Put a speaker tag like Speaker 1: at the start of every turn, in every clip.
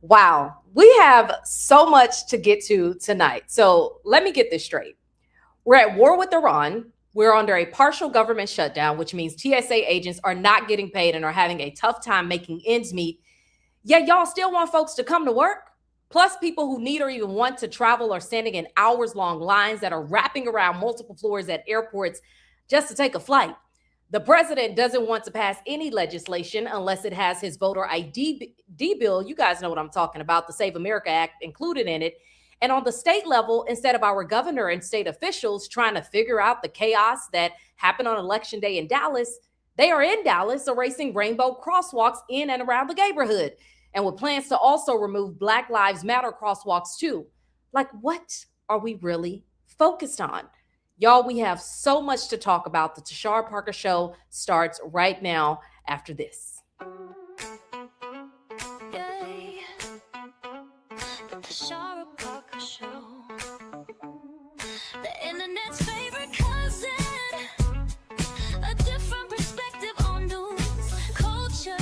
Speaker 1: Wow, we have so much to get to tonight. So let me get this straight. We're at war with Iran. We're under a partial government shutdown, which means TSA agents are not getting paid and are having a tough time making ends meet. Yet y'all still want folks to come to work? Plus, people who need or even want to travel are standing in hours-long lines that are wrapping around multiple floors at airports just to take a flight. The president doesn't want to pass any legislation unless it has his voter ID bill. You guys know what I'm talking about, the Save America Act included in it. And on the state level, instead of our governor and state officials trying to figure out the chaos that happened on Election Day in Dallas, they are in Dallas erasing rainbow crosswalks in and around the Gayborhood, and with plans to also remove Black Lives Matter crosswalks too. Like, what are we really focused on? Y'all, we have so much to talk about. The Tashara Parker Show starts right now after this.
Speaker 2: Yay. The Tashara Parker Show. The internet's favorite cousin. A different perspective on news, culture,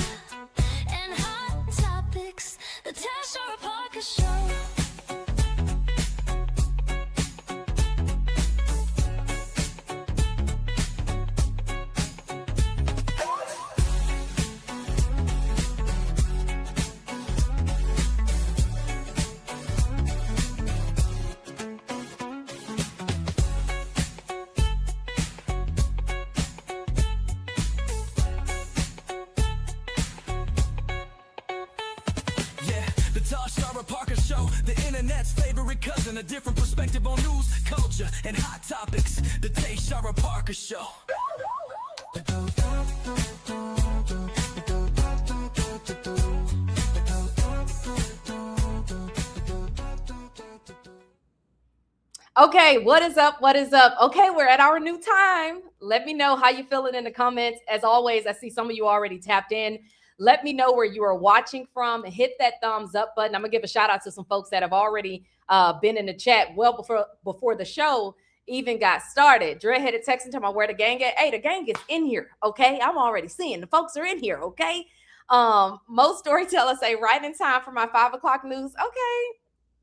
Speaker 2: and hot topics. The Tashara Parker Show.
Speaker 3: Tashara Parker Show, the internet's favorite cousin, a different perspective on news, culture, and hot topics. The Tashara Parker Show.
Speaker 1: Okay, what is up? What is up? Okay, we're at our new time. Let me know how you're feeling in the comments. As always, I see some of you already tapped in. Let me know where you are watching from. Hit that thumbs up button. I'm going to give a shout out to some folks that have already been in the chat well before the show even got started. Dreadheaded texting to my where the gang at. Hey, the gang is in here, okay? I'm already seeing the folks are in here, okay? Most storytellers say right in time for my 5 o'clock news. Okay,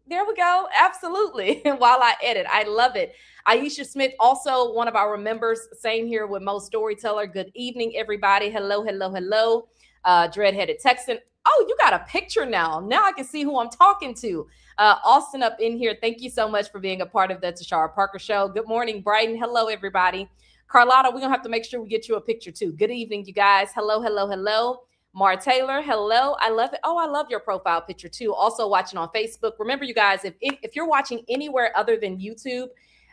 Speaker 1: there we go. Absolutely. While I edit, I love it. Aisha Smith, also one of our members, same here with Most Storyteller. Good evening, everybody. Hello, hello, hello. Dreadheaded texting. Oh, you got a picture now. Now I can see who I'm talking to. Austin up in here. Thank you so much for being a part of the Tashara Parker Show. Good morning, Brighton. Hello, everybody. Carlotta, we're going to have to make sure we get you a picture too. Good evening, you guys. Hello, hello, hello. Mar Taylor, hello. I love it. Oh, I love your profile picture too. Also watching on Facebook. Remember, you guys, if you're watching anywhere other than YouTube,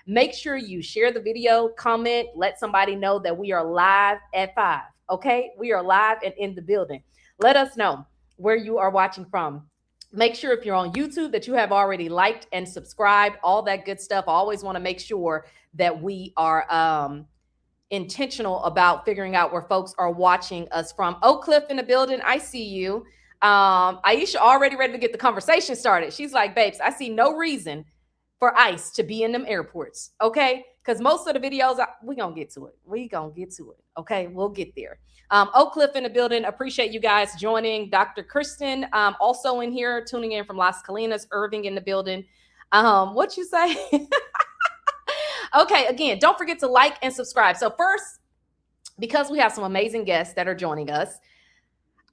Speaker 1: make sure you share the video, comment, let somebody know that we are live at 5. Okay, we are live and in the building. Let us know where you are watching from. Make sure if you're on YouTube that you have already liked and subscribed, all that good stuff. I always want to make sure that we are intentional about figuring out where folks are watching us from. Oak Cliff in the building. I see you. Aisha already ready to get the conversation started. She's like, babes, I see no reason for ICE to be in them airports. Okay. Because most of the videos, we're going to get to it. We're going to get to it. Okay. We'll get there. Oak Cliff in the building. Appreciate you guys joining. Dr. Kristen also in here, tuning in from Las Colinas. Irving in the building. What you say? Okay, again, don't forget to like and subscribe. So first, because we have some amazing guests that are joining us,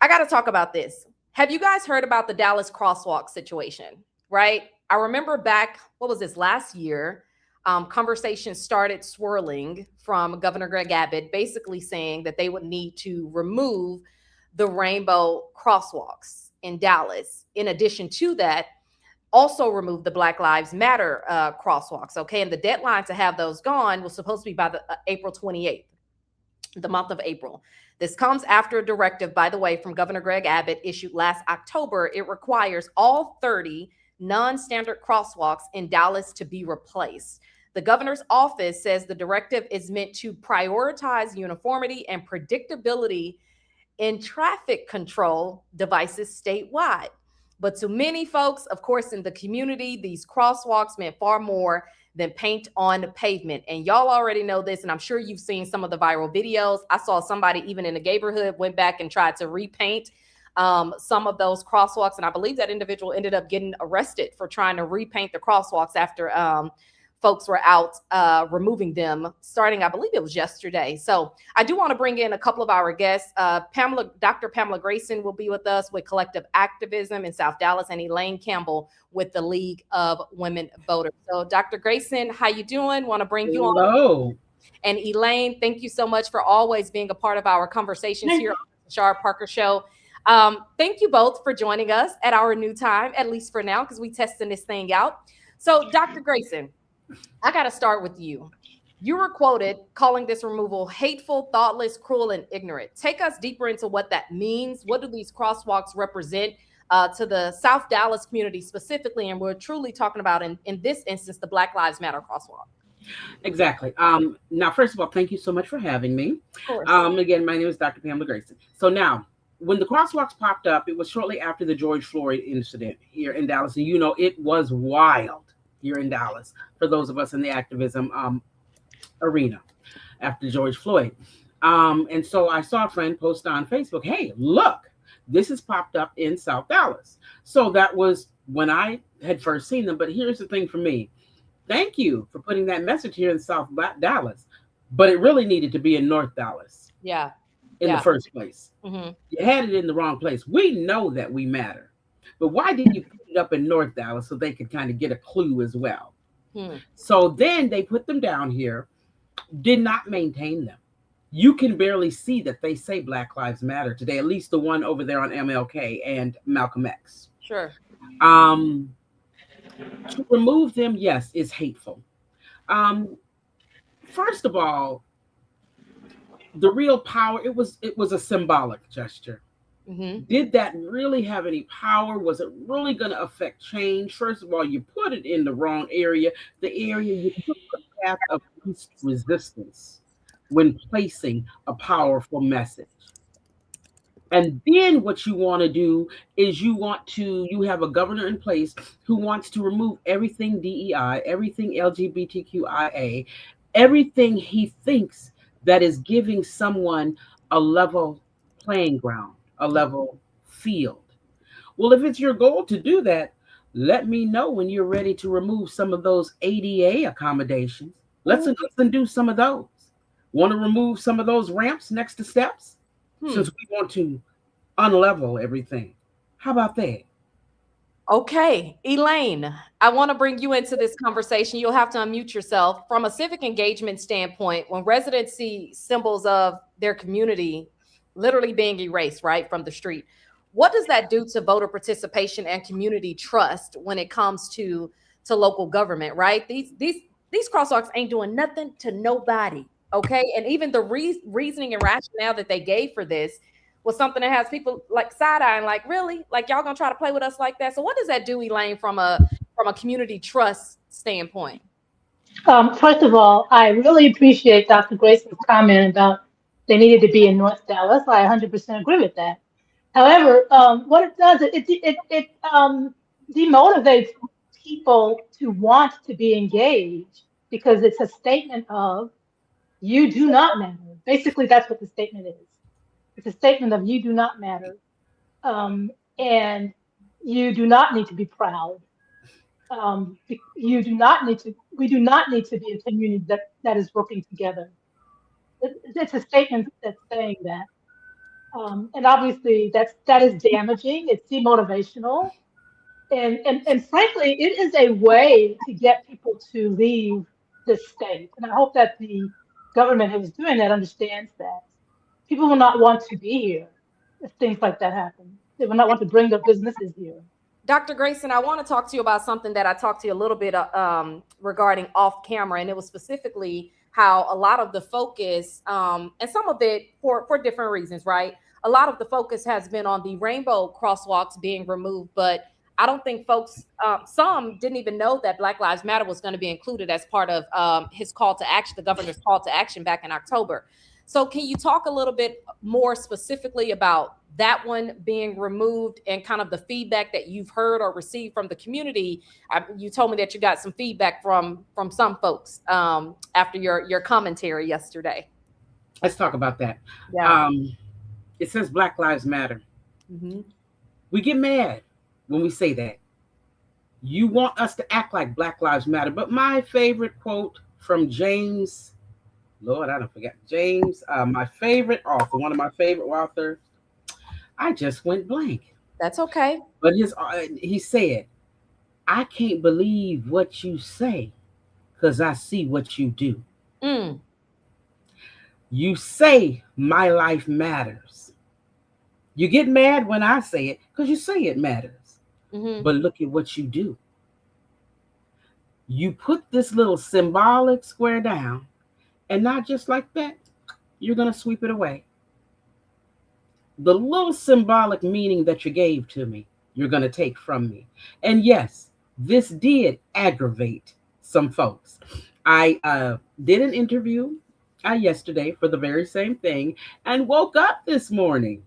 Speaker 1: I got to talk about this. Have you guys heard about the Dallas crosswalk situation, right? I remember back, what was this, last year, conversations started swirling from Governor Greg Abbott, basically saying that they would need to remove the rainbow crosswalks in Dallas. In addition to that, also remove the Black Lives Matter crosswalks, okay? And the deadline to have those gone was supposed to be by the April 28th, the month of April. This comes after a directive, by the way, from Governor Greg Abbott issued last October. It requires all 30 non-standard crosswalks in Dallas to be replaced. The governor's office says the directive is meant to prioritize uniformity and predictability in traffic control devices statewide. But to many folks, of course, in the community, these crosswalks meant far more than paint on the pavement. And y'all already know this, and I'm sure you've seen some of the viral videos. I saw somebody even in the Gayborhood went back and tried to repaint some of those crosswalks. And I believe that individual ended up getting arrested for trying to repaint the crosswalks after folks were out removing them starting, I believe it was yesterday. So I do want to bring in a couple of our guests. Dr. Pamela Grayson will be with us with Collective Activism in South Dallas, and Elaine Campbell with the League of Women Voters. So Dr. Grayson, how you doing? Want to bring you on.
Speaker 4: Hello.
Speaker 1: And Elaine, thank you so much for always being a part of our conversations here on the Tashara Parker Show. Thank you both for joining us at our new time, at least for now, because we're testing this thing out. So Dr. Grayson, I got to start with you. You were quoted calling this removal hateful, thoughtless, cruel, and ignorant. Take us deeper into what that means. What do these crosswalks represent to the South Dallas community specifically? And we're truly talking about, in this instance, the Black Lives Matter crosswalk.
Speaker 4: Exactly. Now, first of all, thank you so much for having me.
Speaker 1: Of course.
Speaker 4: Again, my name is Dr. Pamela Grayson. So now, when the crosswalks popped up, it was shortly after the George Floyd incident here in Dallas. And, it was wild here in Dallas for those of us in the activism arena after George Floyd. And so I saw a friend post on Facebook, hey, look, this has popped up in South Dallas. So that was when I had first seen them. But here's the thing for me. Thank you for putting that message here in South Dallas. But it really needed to be in North Dallas.
Speaker 1: Yeah.
Speaker 4: In the first place.
Speaker 1: Mm-hmm.
Speaker 4: You had it in the wrong place. We know that we matter. But why didn't you put it up in North Dallas so they could kind of get a clue as well? So then they put them down here, did not maintain them. You can barely see that they say Black Lives Matter today, at least the one over there on MLK and Malcolm X.
Speaker 1: Sure.
Speaker 4: To remove them, yes, is hateful. First of all, the real power, it was a symbolic gesture.
Speaker 1: Mm-hmm.
Speaker 4: Did that really have any power? Was it really going to affect change? First of all, you put it in the wrong area, the area you took the path of least resistance when placing a powerful message. And then what you want to do is you have a governor in place who wants to remove everything DEI, everything LGBTQIA, everything he thinks that is giving someone a level playing ground, a level field. Well, if it's your goal to do that, let me know when you're ready to remove some of those ADA accommodations. Let's do some of those. Want to remove some of those ramps next to steps? Since we want to unlevel everything. How about that?
Speaker 1: Okay, Elaine, I want to bring you into this conversation. You'll have to unmute yourself. From a civic engagement standpoint, when residents see symbols of their community literally being erased, right, from the street, what does that do to voter participation and community trust when it comes to local government, right? These crosswalks ain't doing nothing to nobody, okay? And even the reasoning and rationale that they gave for this was something that has people like side-eyeing, like, really? Like, y'all gonna try to play with us like that? So what does that do, Elaine, from a community trust standpoint?
Speaker 5: First of all, I really appreciate Dr. Grayson's comment about they needed to be in North Dallas. I 100% agree with that. However, what it does, it demotivates people to want to be engaged because it's a statement of you do not matter. Basically, that's what the statement is. It's a statement of you do not matter, and you do not need to be proud. We do not need to be a community that is working together. It's a statement that's saying that. And obviously that is damaging, it's demotivational. And frankly, it is a way to get people to leave the state. And I hope that the government who is doing that understands that. People will not want to be here if things like that happen. They will not want to bring their businesses here.
Speaker 1: Dr. Grayson, I want to talk to you about something that I talked to you a little bit regarding off camera, and it was specifically how a lot of the focus, and some of it for different reasons, right? A lot of the focus has been on the rainbow crosswalks being removed, but I don't think folks, some didn't even know that Black Lives Matter was going to be included as part of his call to action, the governor's call to action back in October. So can you talk a little bit more specifically about that one being removed and kind of the feedback that you've heard or received from the community? You told me that you got some feedback from some folks after your commentary yesterday.
Speaker 4: Let's talk about that.
Speaker 1: Yeah.
Speaker 4: It says Black Lives Matter.
Speaker 1: Mm-hmm.
Speaker 4: We get mad when we say that. You want us to act like Black Lives Matter. But my favorite quote from James, Lord, I don't forget, James, my favorite author, one of my favorite authors, I just went blank.
Speaker 1: That's okay.
Speaker 4: But he said, I can't believe what you say because I see what you do.
Speaker 1: Mm.
Speaker 4: You say my life matters. You get mad when I say it because you say it matters.
Speaker 1: Mm-hmm.
Speaker 4: But look at what you do. You put this little symbolic square down, and not just like that, you're going to sweep it away. The little symbolic meaning that you gave to me, you're going to take from me. And yes, this did aggravate some folks. I did an interview yesterday for the very same thing and woke up this morning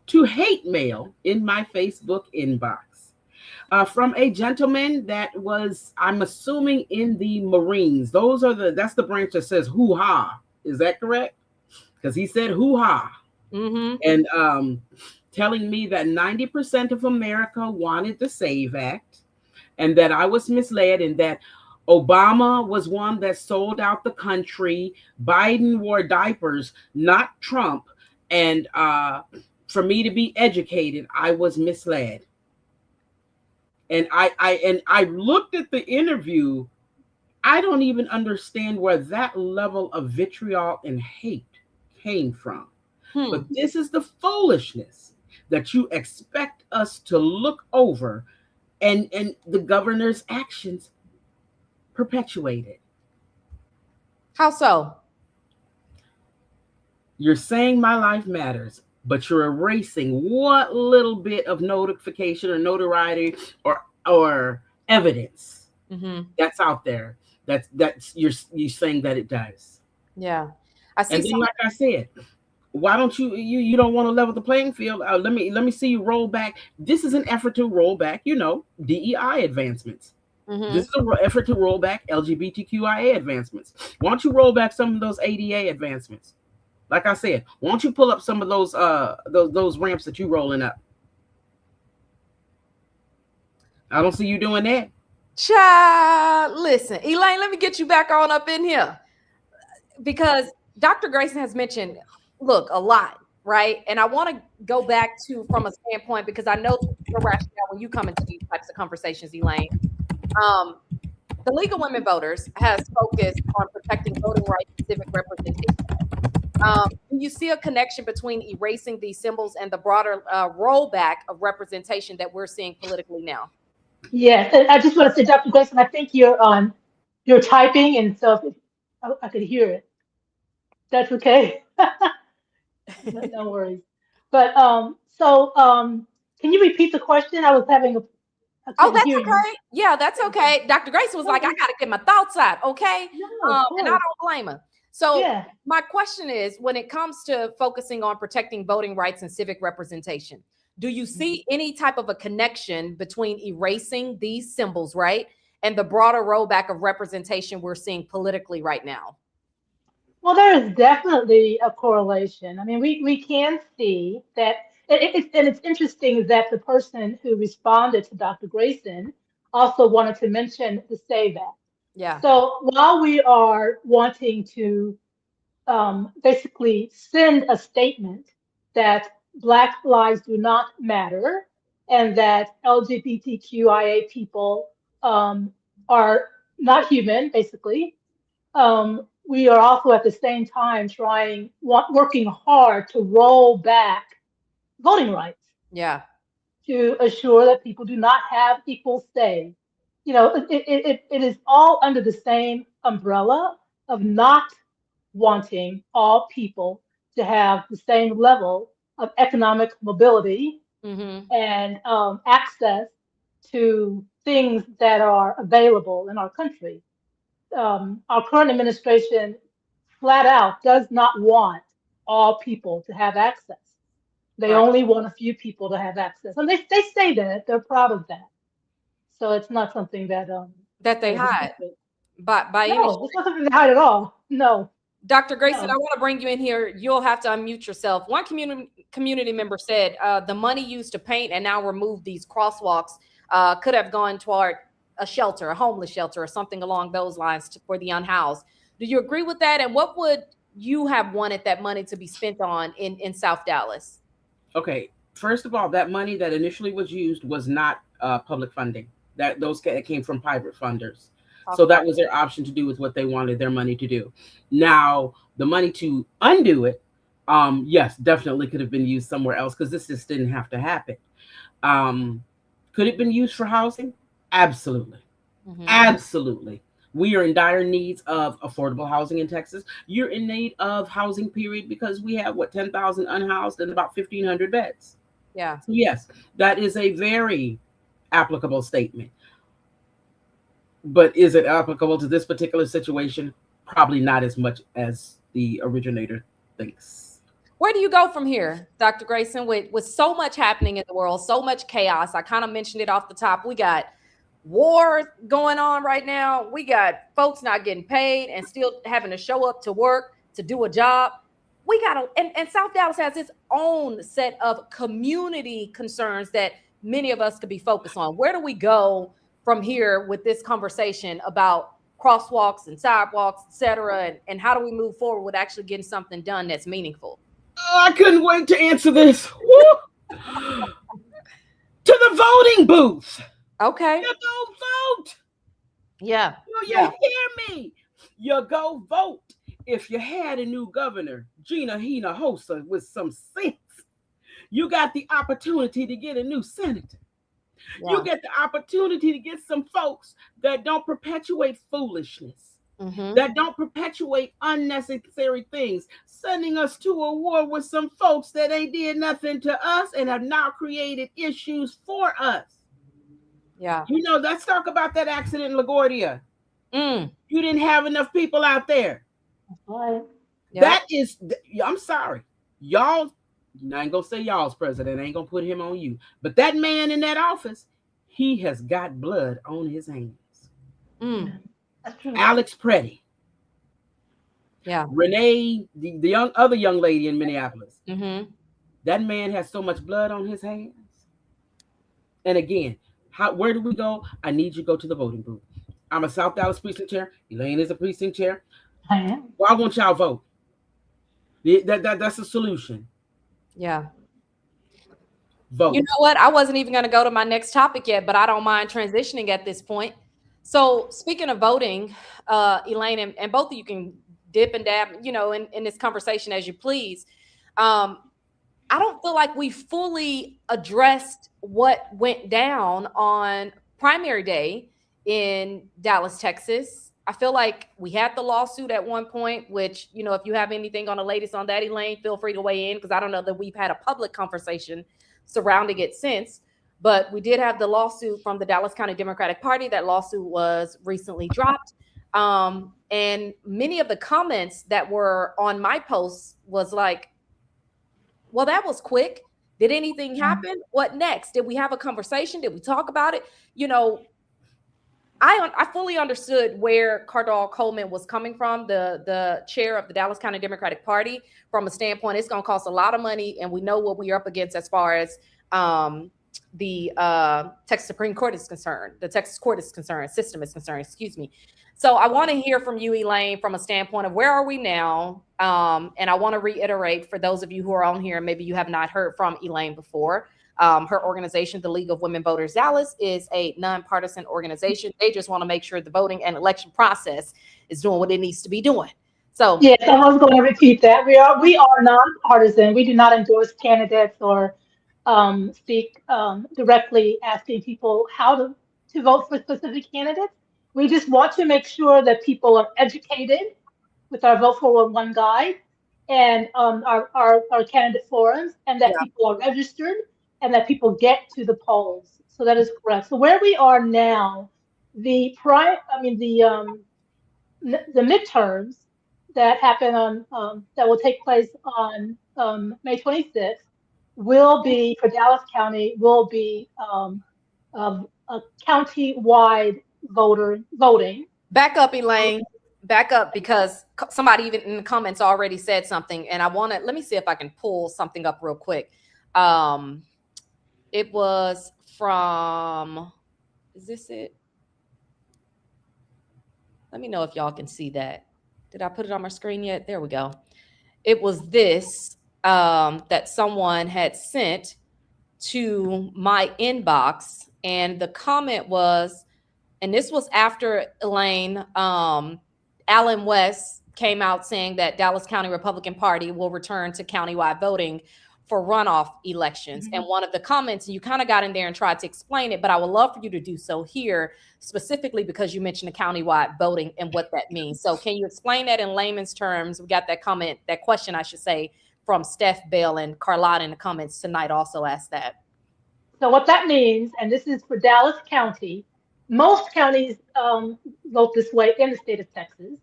Speaker 4: to hate mail in my Facebook inbox from a gentleman that was, I'm assuming, in the Marines. That's the branch that says hoo ha. Is that correct? Because he said hoo ha.
Speaker 1: Mm-hmm.
Speaker 4: And telling me that 90% of America wanted the SAVE Act and that I was misled and that Obama was one that sold out the country. Biden wore diapers, not Trump. And for me to be educated, I was misled. And I looked at the interview. I don't even understand where that level of vitriol and hate came from. But this is the foolishness that you expect us to look over, and the governor's actions perpetuate it.
Speaker 1: How so?
Speaker 4: You're saying my life matters, but you're erasing what little bit of notification or notoriety or evidence that's out there. That's you're saying that it does.
Speaker 1: Yeah, I see.
Speaker 4: And then, like I said, why don't you don't want to level the playing field? Let me see you roll back. This is an effort to roll back, DEI advancements. This is an effort to roll back LGBTQIA advancements. Why don't you roll back some of those ADA advancements? Like I said, why don't you pull up some of those ramps that you rolling up? I don't see you doing that.
Speaker 1: Child, listen, Elaine, let me get you back on up in here because Dr. Grayson has mentioned, look, a lot, right? And I want to go back to from a standpoint because I know your rationale when you come into these types of conversations, Elaine. The League of Women Voters has focused on protecting voting rights and civic representation. Do you see a connection between erasing these symbols and the broader rollback of representation that we're seeing politically now?
Speaker 5: Yes, and I just want to say, Dr. Grayson, I think you're typing, and so if I could hear it. That's okay. No worries. But can you repeat the question? I was having I
Speaker 1: Oh,
Speaker 5: couldn't
Speaker 1: that's
Speaker 5: hear
Speaker 1: okay.
Speaker 5: you.
Speaker 1: Yeah, that's okay. Dr. Grayson was like, I got to get my thoughts out, okay?
Speaker 5: No, of
Speaker 1: And I
Speaker 5: course.
Speaker 1: don't blame her. So
Speaker 5: Yeah.
Speaker 1: my question is, when it comes to focusing on protecting voting rights and civic representation, do you see any type of a connection between erasing these symbols, right, and the broader rollback of representation we're seeing politically right now?
Speaker 5: Well, there is definitely a correlation. I mean, we can see that, and it's interesting that the person who responded to Dr. Grayson also wanted to mention the SAVE Act.
Speaker 1: Yeah.
Speaker 5: So while we are wanting to basically send a statement that Black lives do not matter and that LGBTQIA people are not human, basically, we are also at the same time working hard to roll back voting rights.
Speaker 1: Yeah.
Speaker 5: To assure that people do not have equal say. It is all under the same umbrella of not wanting all people to have the same level of economic mobility and access to things that are available in our country. Our current administration flat out does not want all people to have access. They only want a few people to have access. And they say that, they're proud of that. So it's not something that
Speaker 1: that they hide. By
Speaker 5: no, it's not something they hide at all. No.
Speaker 1: Dr. Grayson,
Speaker 5: No.
Speaker 1: I want to bring you in here. You'll have to unmute yourself. One community member said the money used to paint and now remove these crosswalks could have gone toward a shelter, a homeless shelter, or something along those lines for the unhoused. Do you agree with that? And what would you have wanted that money to be spent on in South Dallas?
Speaker 4: Okay, first of all, that money that initially was used was not public funding. Those came from private funders. So that was their option to do with what they wanted their money to do. Now, the money to undo it, yes, definitely could have been used somewhere else because this just didn't have to happen. Could it have been used for housing? Absolutely.
Speaker 1: Mhm.
Speaker 4: Absolutely. We are in dire needs of affordable housing in Texas. You're in need of housing, period, because we have, 10,000 unhoused and about 1,500 beds.
Speaker 1: Yeah.
Speaker 4: So yes, that is a very applicable statement. But is it applicable to this particular situation? Probably not as much as the originator thinks.
Speaker 1: Where do you go from here, Dr. Grayson, with so much happening in the world, so much chaos? I kind of mentioned it off the top. We got war going on right now. We got folks not getting paid and still having to show up to work to do a job. We got and South Dallas has its own set of community concerns that many of us could be focused on. Where do we go from here with this conversation about crosswalks and sidewalks, et cetera, and how do we move forward with actually getting something done that's meaningful?
Speaker 4: Oh, I couldn't wait to answer this. To the voting booth.
Speaker 1: Okay.
Speaker 4: You go vote.
Speaker 1: Yeah.
Speaker 4: You hear me? You go vote. If you had a new governor, Gina Hinojosa, with some sense, you got the opportunity to get a new senator. Yeah. You get the opportunity to get some folks that don't perpetuate foolishness, that don't perpetuate unnecessary things, sending us to a war with some folks that ain't did nothing to us and have now created issues for us.
Speaker 1: Yeah.
Speaker 4: You know, let's talk about that accident in LaGuardia. You didn't have enough people out there.
Speaker 5: Right.
Speaker 4: That is, I'm sorry. Y'all, I ain't gonna say y'all's president, I ain't gonna put him on you. But that man in that office, he has got blood on his hands.
Speaker 5: That's true.
Speaker 4: Alex Preddy.
Speaker 1: Yeah.
Speaker 4: Renee, the other young lady in Minneapolis. That man has so much blood on his hands. And again, where do we go? I need you to go to the voting booth. I'm a South Dallas precinct chair. Elaine is a precinct chair.
Speaker 5: I am.
Speaker 4: Why won't y'all vote? That's a solution.
Speaker 1: Yeah.
Speaker 4: Vote.
Speaker 1: You know what? I wasn't even going to go to my next topic yet, but I don't mind transitioning at this point. So speaking of voting, Elaine, and both of you can dip and dab, in this conversation as you please. I don't feel like we fully addressed what went down on primary day in Dallas, Texas. I feel like we had the lawsuit at one point, which, if you have anything on the latest on that, Elaine, feel free to weigh in, because I don't know that we've had a public conversation surrounding it since. But we did have the lawsuit from the Dallas County Democratic Party. That lawsuit was recently dropped. And many of the comments that were on my posts was like, well, that was quick. Did anything happen? What next? Did we have a conversation? Did we talk about it? I fully understood where Cardall Coleman was coming from, the chair of the Dallas County Democratic Party, from a standpoint, it's going to cost a lot of money, and we know what we're up against as far as the Texas Supreme Court is concerned, the Texas court is concerned, system is concerned, excuse me. So I want to hear from you, Elaine, from a standpoint of where are we now? And I want to reiterate for those of you who are on here, maybe you have not heard from Elaine before. Her organization, the League of Women Voters Dallas, is a nonpartisan organization. They just want to make sure the voting and election process is doing what it needs to be doing. So
Speaker 5: yes, I was going to repeat that. We are nonpartisan. We do not endorse candidates or speak directly asking people how to vote for specific candidates. We just want to make sure that people are educated with our Vote for One guide and our candidate forums, and that people are registered and that people get to the polls. So that is correct. So where we are now, the midterms that happen on that will take place on May 26th will be, for Dallas County, will be a county-wide voting.
Speaker 1: Back up, Elaine. back up because somebody even in the comments already said something, and let me see if I can pull something up real quick. It was from, is this it? Let me know if y'all can see that. Did I put it on my screen yet? There we go. It was this that someone had sent to my inbox, and the comment was, and this was after Elaine, Alan West came out saying that Dallas County Republican Party will return to countywide voting for runoff elections. And one of the comments, and you kind of got in there and tried to explain it, but I would love for you to do so here, specifically because you mentioned the countywide voting and what that means. So can you explain that in layman's terms? We got that comment, that question, I should say, from Steph Bell, and Carlotta in the comments tonight also asked that.
Speaker 5: So what that means, and this is for Dallas County, most counties vote this way in the state of Texas,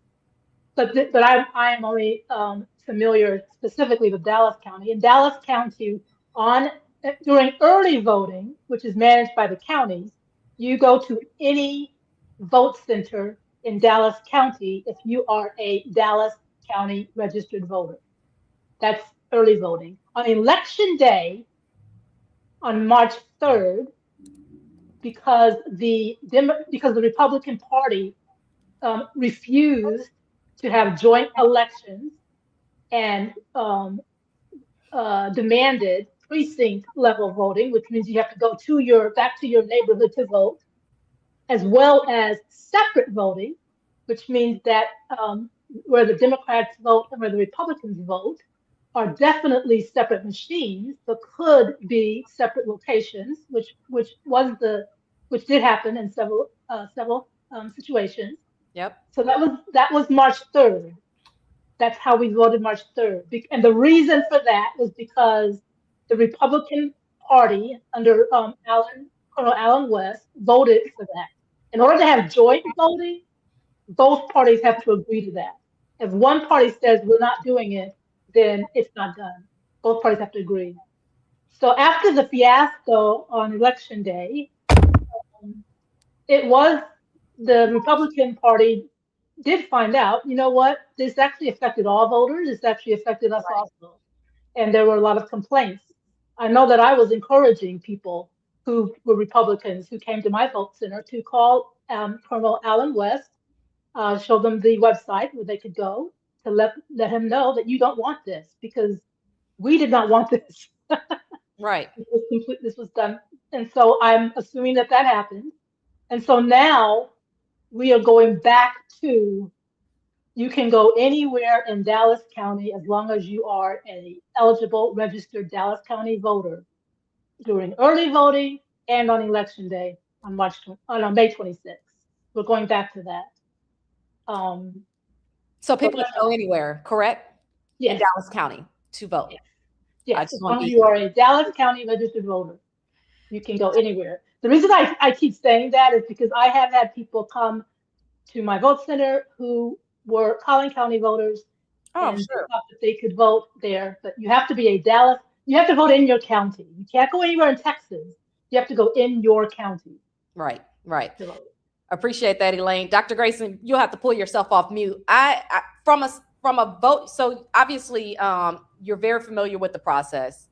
Speaker 5: but I am only familiar specifically with Dallas County. In Dallas County, during early voting, which is managed by the counties, you go to any vote center in Dallas County if you are a Dallas County registered voter. That's early voting. On election day, on March 3rd, because the Republican Party refused to have joint elections and demanded precinct level voting, which means you have to go back to your neighborhood to vote, as well as separate voting, which means that where the Democrats vote and where the Republicans vote are definitely separate machines, but could be separate locations, which did happen in several situations.
Speaker 1: Yep.
Speaker 5: So that was March 3rd. That's how we voted March 3rd. And the reason for that was because the Republican Party under Colonel Alan West voted for that. In order to have joint voting, both parties have to agree to that. If one party says we're not doing it, then it's not done. Both parties have to agree. So after the fiasco on election day, the Republican Party did find out, you know what, this actually affected all voters. This actually affected us also. And there were a lot of complaints. I know that I was encouraging people who were Republicans who came to my vote center to call Colonel Alan West, show them the website where they could go to let him know that you don't want this, because we did not want this.
Speaker 1: Right.
Speaker 5: This was done. And so I'm assuming that happened. And so now we are going back to, you can go anywhere in Dallas County as long as you are an eligible registered Dallas County voter during early voting and on election day on May 26th. We're going back to that.
Speaker 1: So people can go anywhere, correct?
Speaker 5: Yes.
Speaker 1: In Dallas County to vote.
Speaker 5: Yes. As long as you are a Dallas County registered voter, you can go anywhere. The reason I keep saying that is because I have had people come to my vote center who were Collin County voters, and
Speaker 1: sure,
Speaker 5: thought that they could vote there. But you have to be you have to vote in your county. You can't go anywhere in Texas. You have to go in your county.
Speaker 1: Right. Appreciate that, Elaine. Dr. Grayson, you'll have to pull yourself off mute. From a vote, so obviously you're very familiar with the process.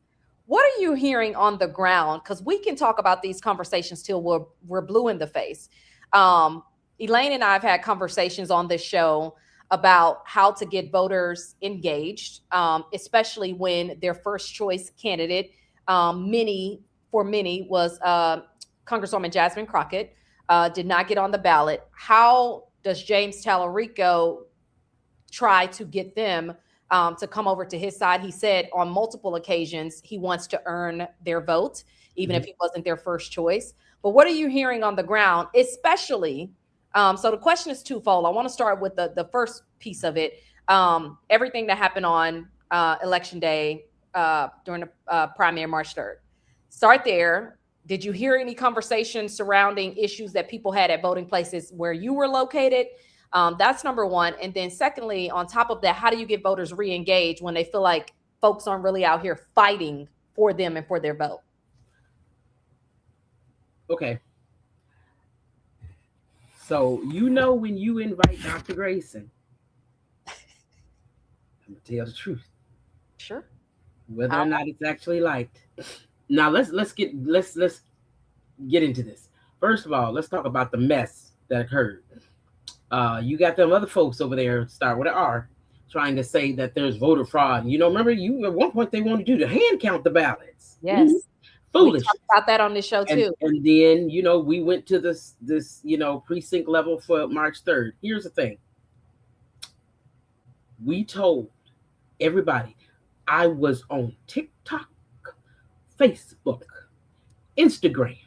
Speaker 1: What are you hearing on the ground? Because we can talk about these conversations till we're blue in the face. Elaine and I have had conversations on this show about how to get voters engaged, especially when their first choice candidate, many was Congresswoman Jasmine Crockett, did not get on the ballot. How does James Tallarico try to get them to come over to his side? He said on multiple occasions he wants to earn their vote, even if he wasn't their first choice. But what are you hearing on the ground, especially? So the question is twofold. I want to start with the first piece of it. Everything that happened on election day during the primary March 3rd. Start there. Did you hear any conversations surrounding issues that people had at voting places where you were located? That's number one. And then secondly, on top of that, how do you get voters re-engaged when they feel like folks aren't really out here fighting for them and for their vote?
Speaker 4: Okay. So, when you invite Dr. Grayson I'm gonna tell the truth,
Speaker 1: Sure.
Speaker 4: whether or not it's actually liked. Now let's get into this. First of all, let's talk about the mess that occurred. You got them other folks over there, start with an R, trying to say that there's voter fraud. You know, remember you at one point they wanted to do the hand count the ballots.
Speaker 1: Yes.
Speaker 4: Foolish.
Speaker 1: We talked about that on this show too.
Speaker 4: And then we went to this precinct level for March 3rd. Here's the thing. We told everybody. I was on TikTok, Facebook, Instagram,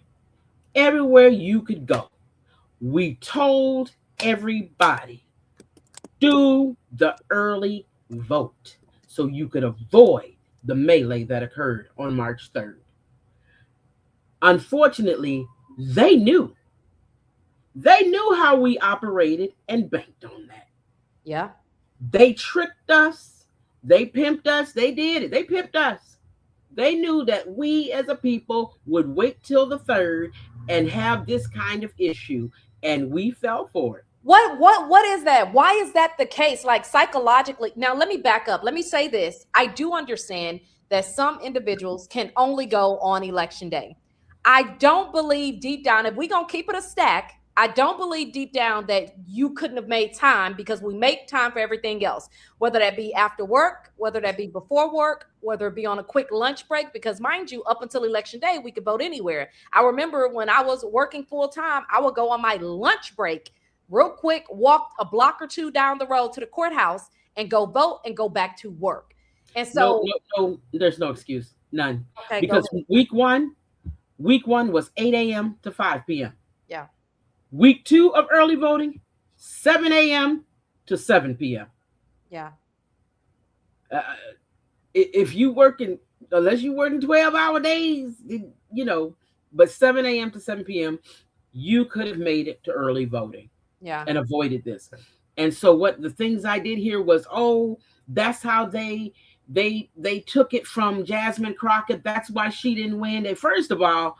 Speaker 4: everywhere you could go. We told everybody, do the early vote so you could avoid the melee that occurred on March 3rd. Unfortunately, they knew. They knew how we operated and banked on that.
Speaker 1: Yeah.
Speaker 4: They tricked us. They pimped us. They did it. They pimped us. They knew that we as a people would wait till the 3rd and have this kind of issue, and we fell for it.
Speaker 1: What is that? Why is that the case? Like psychologically. Now, let me back up. Let me say this. I do understand that some individuals can only go on election day. I don't believe deep down, if we're going to keep it a stack, I don't believe deep down that you couldn't have made time, because we make time for everything else, whether that be after work, whether that be before work, whether it be on a quick lunch break, because mind you, up until election day, we could vote anywhere. I remember when I was working full time, I would go on my lunch break real quick, walk a block or two down the road to the courthouse and go vote and go back to work. And so
Speaker 4: no, there's no excuse. None.
Speaker 1: Okay,
Speaker 4: because week one was 8 a.m. to 5 p.m.
Speaker 1: Yeah.
Speaker 4: Week 2 of early voting, 7 a.m. to 7 p.m.
Speaker 1: Yeah.
Speaker 4: If you working, unless you working 12-hour days, but 7 a.m. to 7 p.m., you could have made it to early voting.
Speaker 1: Yeah.
Speaker 4: And avoided this. And so what the things I did here was, that's how they took it from Jasmine Crockett. That's why she didn't win. And first of all,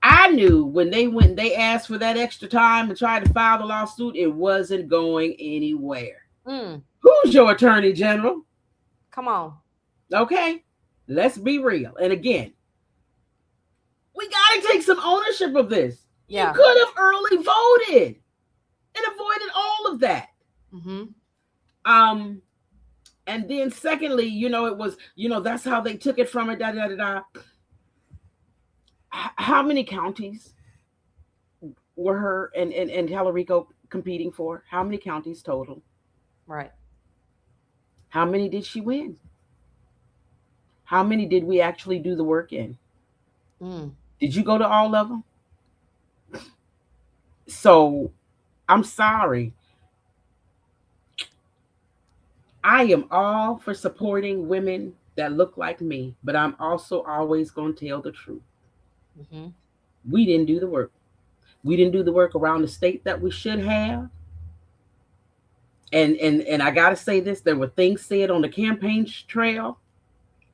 Speaker 4: I knew when they asked for that extra time and tried to file the lawsuit, it wasn't going anywhere. Who's your attorney general?
Speaker 1: Come on.
Speaker 4: Okay, let's be real. And again, we got to take some ownership of this.
Speaker 1: Yeah.
Speaker 4: You could have early voted and avoided all of that.
Speaker 1: Mm-hmm.
Speaker 4: And then secondly, it was, that's how they took it from it. How many counties were her and Tallarico competing for? How many counties total?
Speaker 1: Right.
Speaker 4: How many did she win? How many did we actually do the work in? Did you go to all of them? So I'm sorry. I am all for supporting women that look like me, but I'm also always going to tell the truth.
Speaker 1: Mm-hmm.
Speaker 4: We didn't do the work. We didn't do the work around the state that we should have. And I gotta say this, there were things said on the campaign trail.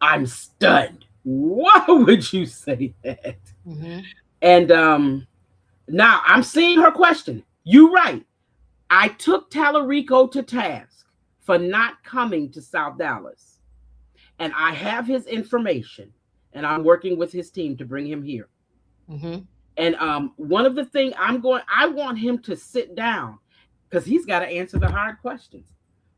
Speaker 4: I'm stunned. Why would you say that?
Speaker 1: Mm-hmm.
Speaker 4: And now I'm seeing her question. You're right. I took Tallarico to task for not coming to South Dallas. And I have his information, and I'm working with his team to bring him here.
Speaker 1: Mm-hmm.
Speaker 4: And one of the things I want him to sit down, because he's got to answer the hard questions.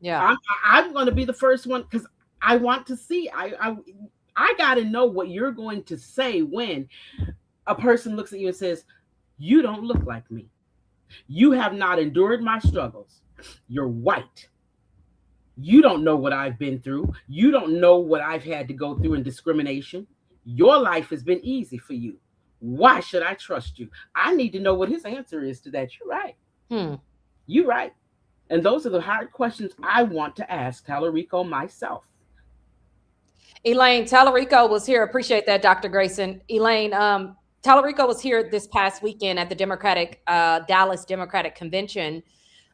Speaker 1: Yeah.
Speaker 4: I'm going to be the first one, because I want to see. I got to know what you're going to say when a person looks at you and says, you don't look like me. You have not endured my struggles. You're white. You don't know what I've been through. You don't know what I've had to go through in discrimination. Your life has been easy for you. Why should I trust you? I need to know what his answer is to that. You're right. You're right. And those are the hard questions I want to ask Tallarico myself.
Speaker 1: Elaine, Tallarico was here. Appreciate that, Dr. Grayson. Elaine, Tallarico was here this past weekend at the Dallas Democratic Convention.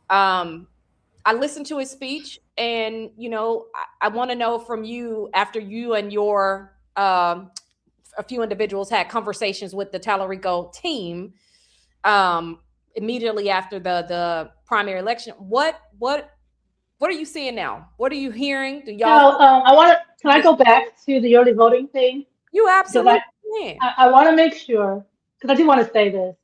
Speaker 1: I listened to his speech, and I want to know from you, after you and your a few individuals had conversations with the Tallarico team immediately after the primary election. What What are you seeing now? What are you hearing? Do y'all?
Speaker 5: Now, can I go back to the early voting thing?
Speaker 1: You
Speaker 5: Because
Speaker 1: absolutely can.
Speaker 5: I want to make sure, because I do want to say this,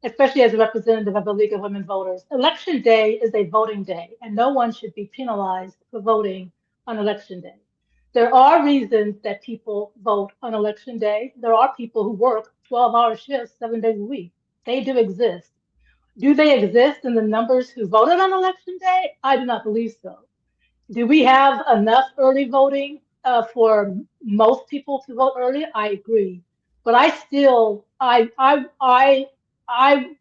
Speaker 5: especially as a representative of the League of Women Voters. Election day is a voting day, and no one should be penalized for voting on election day. There are reasons that people vote on election day. There are people who work 12-hour shifts 7 days a week. They do exist. Do they exist in the numbers who voted on election day? I do not believe so. Do we have enough early voting for most people to vote early? I agree, but I still, I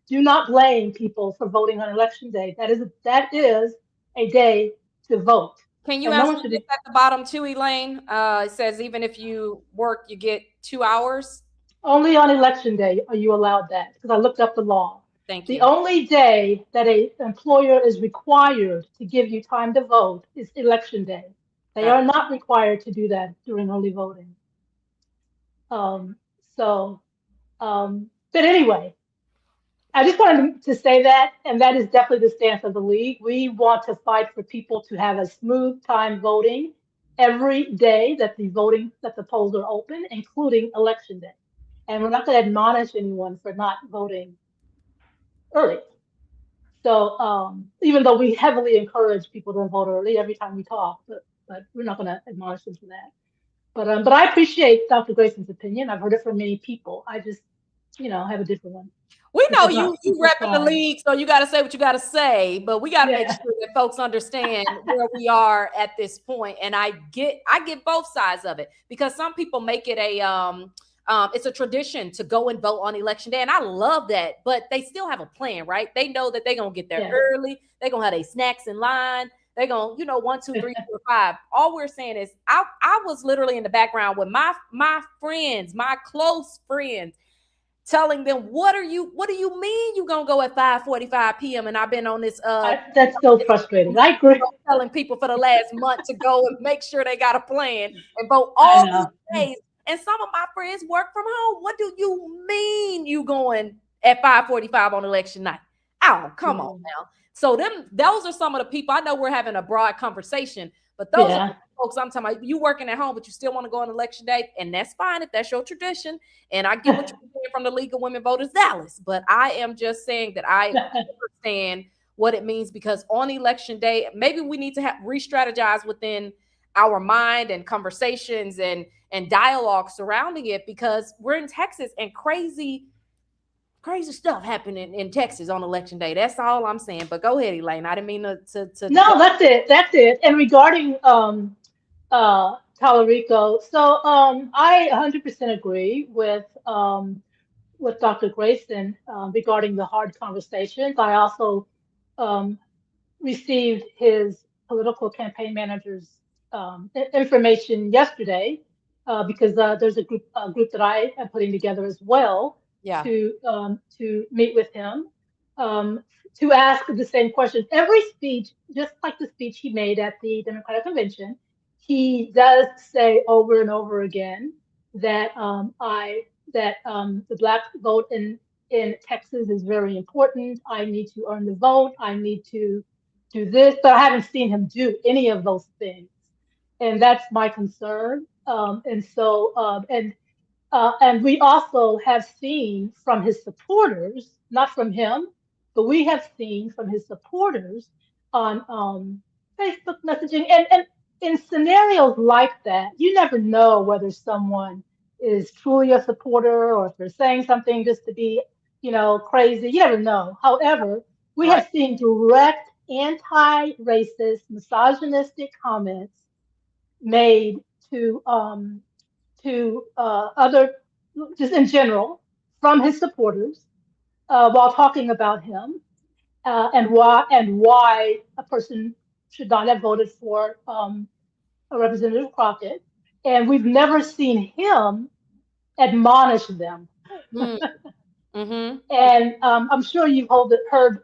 Speaker 5: do not blame people for voting on election day. That is a day to vote,
Speaker 1: Can you
Speaker 5: and no
Speaker 1: answer
Speaker 5: one should
Speaker 1: this
Speaker 5: be
Speaker 1: at the bottom too, Elaine? It says even if you work, you get 2 hours.
Speaker 5: only on election day are you allowed that, because I looked up the law.
Speaker 1: Thank
Speaker 5: The
Speaker 1: you.
Speaker 5: only day that a employer is required to give you time to vote is election day. They
Speaker 1: Got
Speaker 5: are not required to do that during early voting. Um, so, but anyway, I just wanted to say that, and that is definitely the stance of the league. We want to fight for people to have a smooth time voting every day that the polls are open, including election day. And we're not going to admonish anyone for not voting early. So, even though we heavily encourage people to vote early every time we talk, but we're not going to admonish them for that. But I appreciate Dr. Grayson's opinion. I've heard it from many people. I just, have a different one,
Speaker 1: We
Speaker 5: which
Speaker 1: know
Speaker 5: is not
Speaker 1: you
Speaker 5: which is
Speaker 1: repping the
Speaker 5: fine.
Speaker 1: league, so you got to say what you got to say. But we got to make
Speaker 5: Yeah.
Speaker 1: sure that folks understand where we are at this point. And I get both sides of it, because some people make it it's a tradition to go and vote on election day, and I love that. But they still have a plan, right? They know that they're gonna get there
Speaker 5: Yeah.
Speaker 1: early. They're gonna have their snacks in line. They're gonna, 1, 2, 3, 4, 5. All we're saying is, I was literally in the background with my friends, my close friends, telling them, what do you mean you gonna go at 5:45 p.m.? And I've been on this
Speaker 5: That's so frustrating. I agree.
Speaker 1: telling people for the last month to go and make sure they got a plan and vote
Speaker 5: I
Speaker 1: all these
Speaker 5: know.
Speaker 1: days. And some of my friends work from home. What do you mean you going at 5:45 on election night? Oh, come on now. So those are some of the people. I know we're having a broad conversation, but those are
Speaker 5: Yeah.
Speaker 1: the folks I'm talking about. You working at home, but you still want to go on election day, and that's fine if that's your tradition. And I get what you're saying from the League of Women Voters Dallas, but I am just saying that I understand what it means, because on election day, maybe we need to have re-strategize within our mind and conversations and dialogue surrounding it, because we're in Texas and crazy stuff happening in Texas on election day. That's all I'm saying. But go ahead, Elaine. I didn't mean to
Speaker 5: No, that's it. That's it. And regarding Talarico, so I 100% agree with Dr. Grayson regarding the hard conversations. I also um, received his political campaign manager's information yesterday because there's a group that I am putting together as well
Speaker 1: yeah.
Speaker 5: to meet with him to ask the same questions. Every speech, just like the speech he made at the Democratic Convention, he does say over and over again that the Black vote in Texas is very important. I need to earn the vote. I need to do this, but I haven't seen him do any of those things, and that's my concern. And we also have seen from his supporters, not from him, but we have seen from his supporters on Facebook messaging. And in scenarios like that, you never know whether someone is truly a supporter or if they're saying something just to be, crazy. You never know. However, we
Speaker 1: Right.
Speaker 5: have seen direct anti-racist, misogynistic comments made to other, just in general, from his supporters while talking about him and why a person should not have voted for a Representative Crockett, and we've never seen him admonish them.
Speaker 1: Mm-hmm.
Speaker 5: And I'm sure you've heard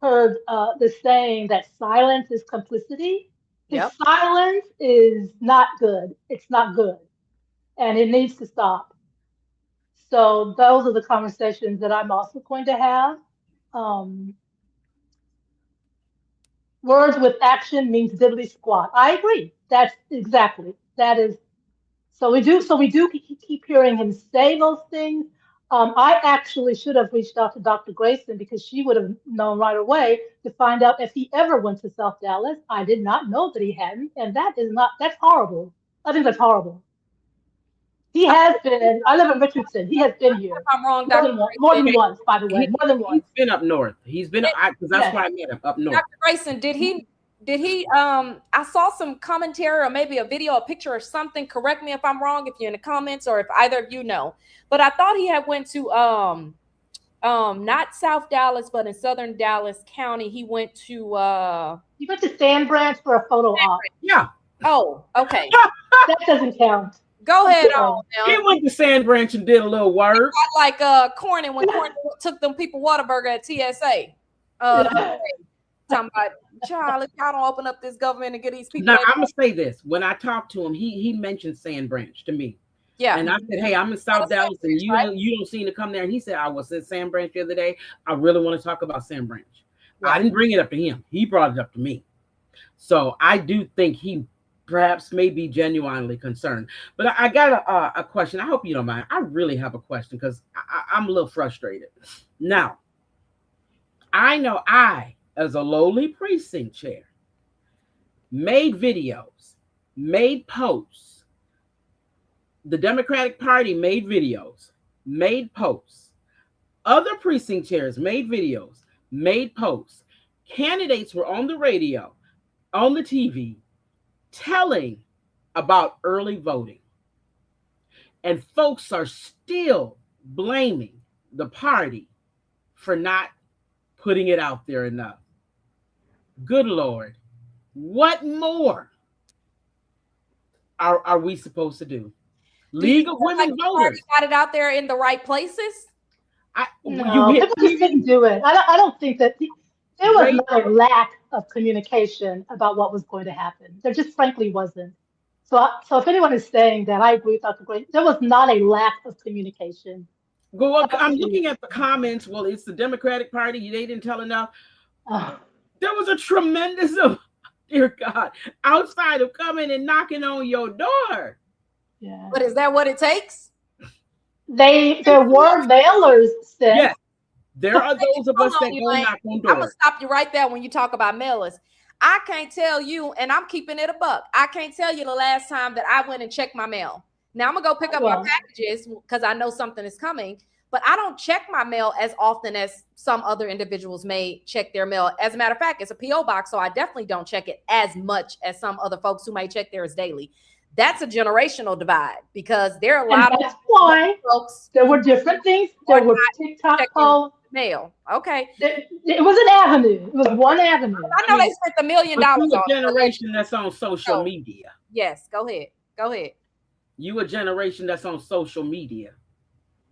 Speaker 5: the saying that silence is complicity. His
Speaker 1: Yep.
Speaker 5: silence is not good. It's not good, and it needs to stop. So those are the conversations that I'm also going to have. Um, Words with action means diddly squat. I agree. That's exactly. That is. So we do keep hearing him say those things. I actually should have reached out to Dr. Grayson because she would have known right away to find out if he ever went to South Dallas. I did not know that he hadn't, and that's horrible. I think that's horrible. He has been. I live in Richardson. He has been
Speaker 1: If
Speaker 5: here
Speaker 1: I'm wrong, Dr.
Speaker 5: more than
Speaker 1: Grayson,
Speaker 5: once, by the way, more than
Speaker 4: He's
Speaker 5: once.
Speaker 4: been up north. He's been because that's
Speaker 5: Yes.
Speaker 4: why I met him up north.
Speaker 1: Dr. Grayson, did he I saw some commentary or maybe a video, a picture or something. Correct me if I'm wrong, if you're in the comments or if either of you know. But I thought he had went to not South Dallas, but in Southern Dallas County. He went to
Speaker 5: He went to Sand Branch for a photo op.
Speaker 4: Yeah,
Speaker 1: oh, okay.
Speaker 5: That doesn't count.
Speaker 1: Go ahead
Speaker 5: No.
Speaker 1: on now.
Speaker 4: he went to Sand Branch and did a little work.
Speaker 1: Like Cornyn when Cornyn took them people Whataburger at TSA. Talking about, child, if y'all don't open up this government and get these people.
Speaker 4: Now I'm gonna say this: when I talked to him, he mentioned Sand Branch to me,
Speaker 1: Yeah.
Speaker 4: and I said, "Hey, I'm in South
Speaker 1: Sand
Speaker 4: Dallas, and
Speaker 1: Branch,
Speaker 4: you
Speaker 1: right?
Speaker 4: don't seem to come there." And he said, "I was at Sand Branch the other day. I really want to talk about Sand Branch."
Speaker 1: Yeah.
Speaker 4: I didn't bring it up to him; he brought it up to me. So I do think he perhaps may be genuinely concerned. But I got a question. I hope you don't mind. I really have a question because I'm a little frustrated. Now, I know I, as a lowly precinct chair, made videos, made posts. The Democratic Party made videos, made posts. Other precinct chairs made videos, made posts. Candidates were on the radio, on the TV, telling about early voting. And folks are still blaming the party for not putting it out there enough. Good Lord. What more are we supposed to do? League of Women
Speaker 1: Like the party
Speaker 4: Voters.
Speaker 1: got it out there in the right places.
Speaker 5: No, people just didn't do it. I don't think that there was not a lack of communication about what was going to happen. There just frankly wasn't. So if anyone is saying that, I agree with Dr. Gray. There was not a lack of communication.
Speaker 4: Go up. I'm looking at the comments. Well, it's the Democratic Party. They didn't tell enough.
Speaker 5: Oh,
Speaker 4: There was a tremendous, dear God, outside of coming and knocking on your door.
Speaker 5: yeah.
Speaker 1: But is that what it takes?
Speaker 5: There were mailers sent.
Speaker 4: Yes, there are those of us
Speaker 1: Hold
Speaker 4: that
Speaker 1: on,
Speaker 4: go
Speaker 1: Elaine.
Speaker 4: knock on
Speaker 1: I'm gonna
Speaker 4: doors.
Speaker 1: stop you right there when you talk about mailers. I can't tell you, and I'm keeping it a buck. I can't tell you the last time that I went and checked my mail. Now I'm gonna go pick up my packages because I know something is coming, but I don't check my mail as often as some other individuals may check their mail. As a matter of fact, it's a PO box, so I definitely don't check it as much as some other folks who may check theirs daily. That's a generational divide because there are a lot
Speaker 5: That's
Speaker 1: of
Speaker 5: why
Speaker 1: folks
Speaker 5: there were different things. There were TikTok posts.
Speaker 1: mail. Okay,
Speaker 5: It was an avenue. It was one avenue.
Speaker 1: I know they spent $1 million
Speaker 4: But you
Speaker 1: on
Speaker 4: a
Speaker 1: it.
Speaker 4: generation that's on social
Speaker 1: So-
Speaker 4: media.
Speaker 1: Yes, go ahead. Go ahead.
Speaker 4: You a generation that's on social media.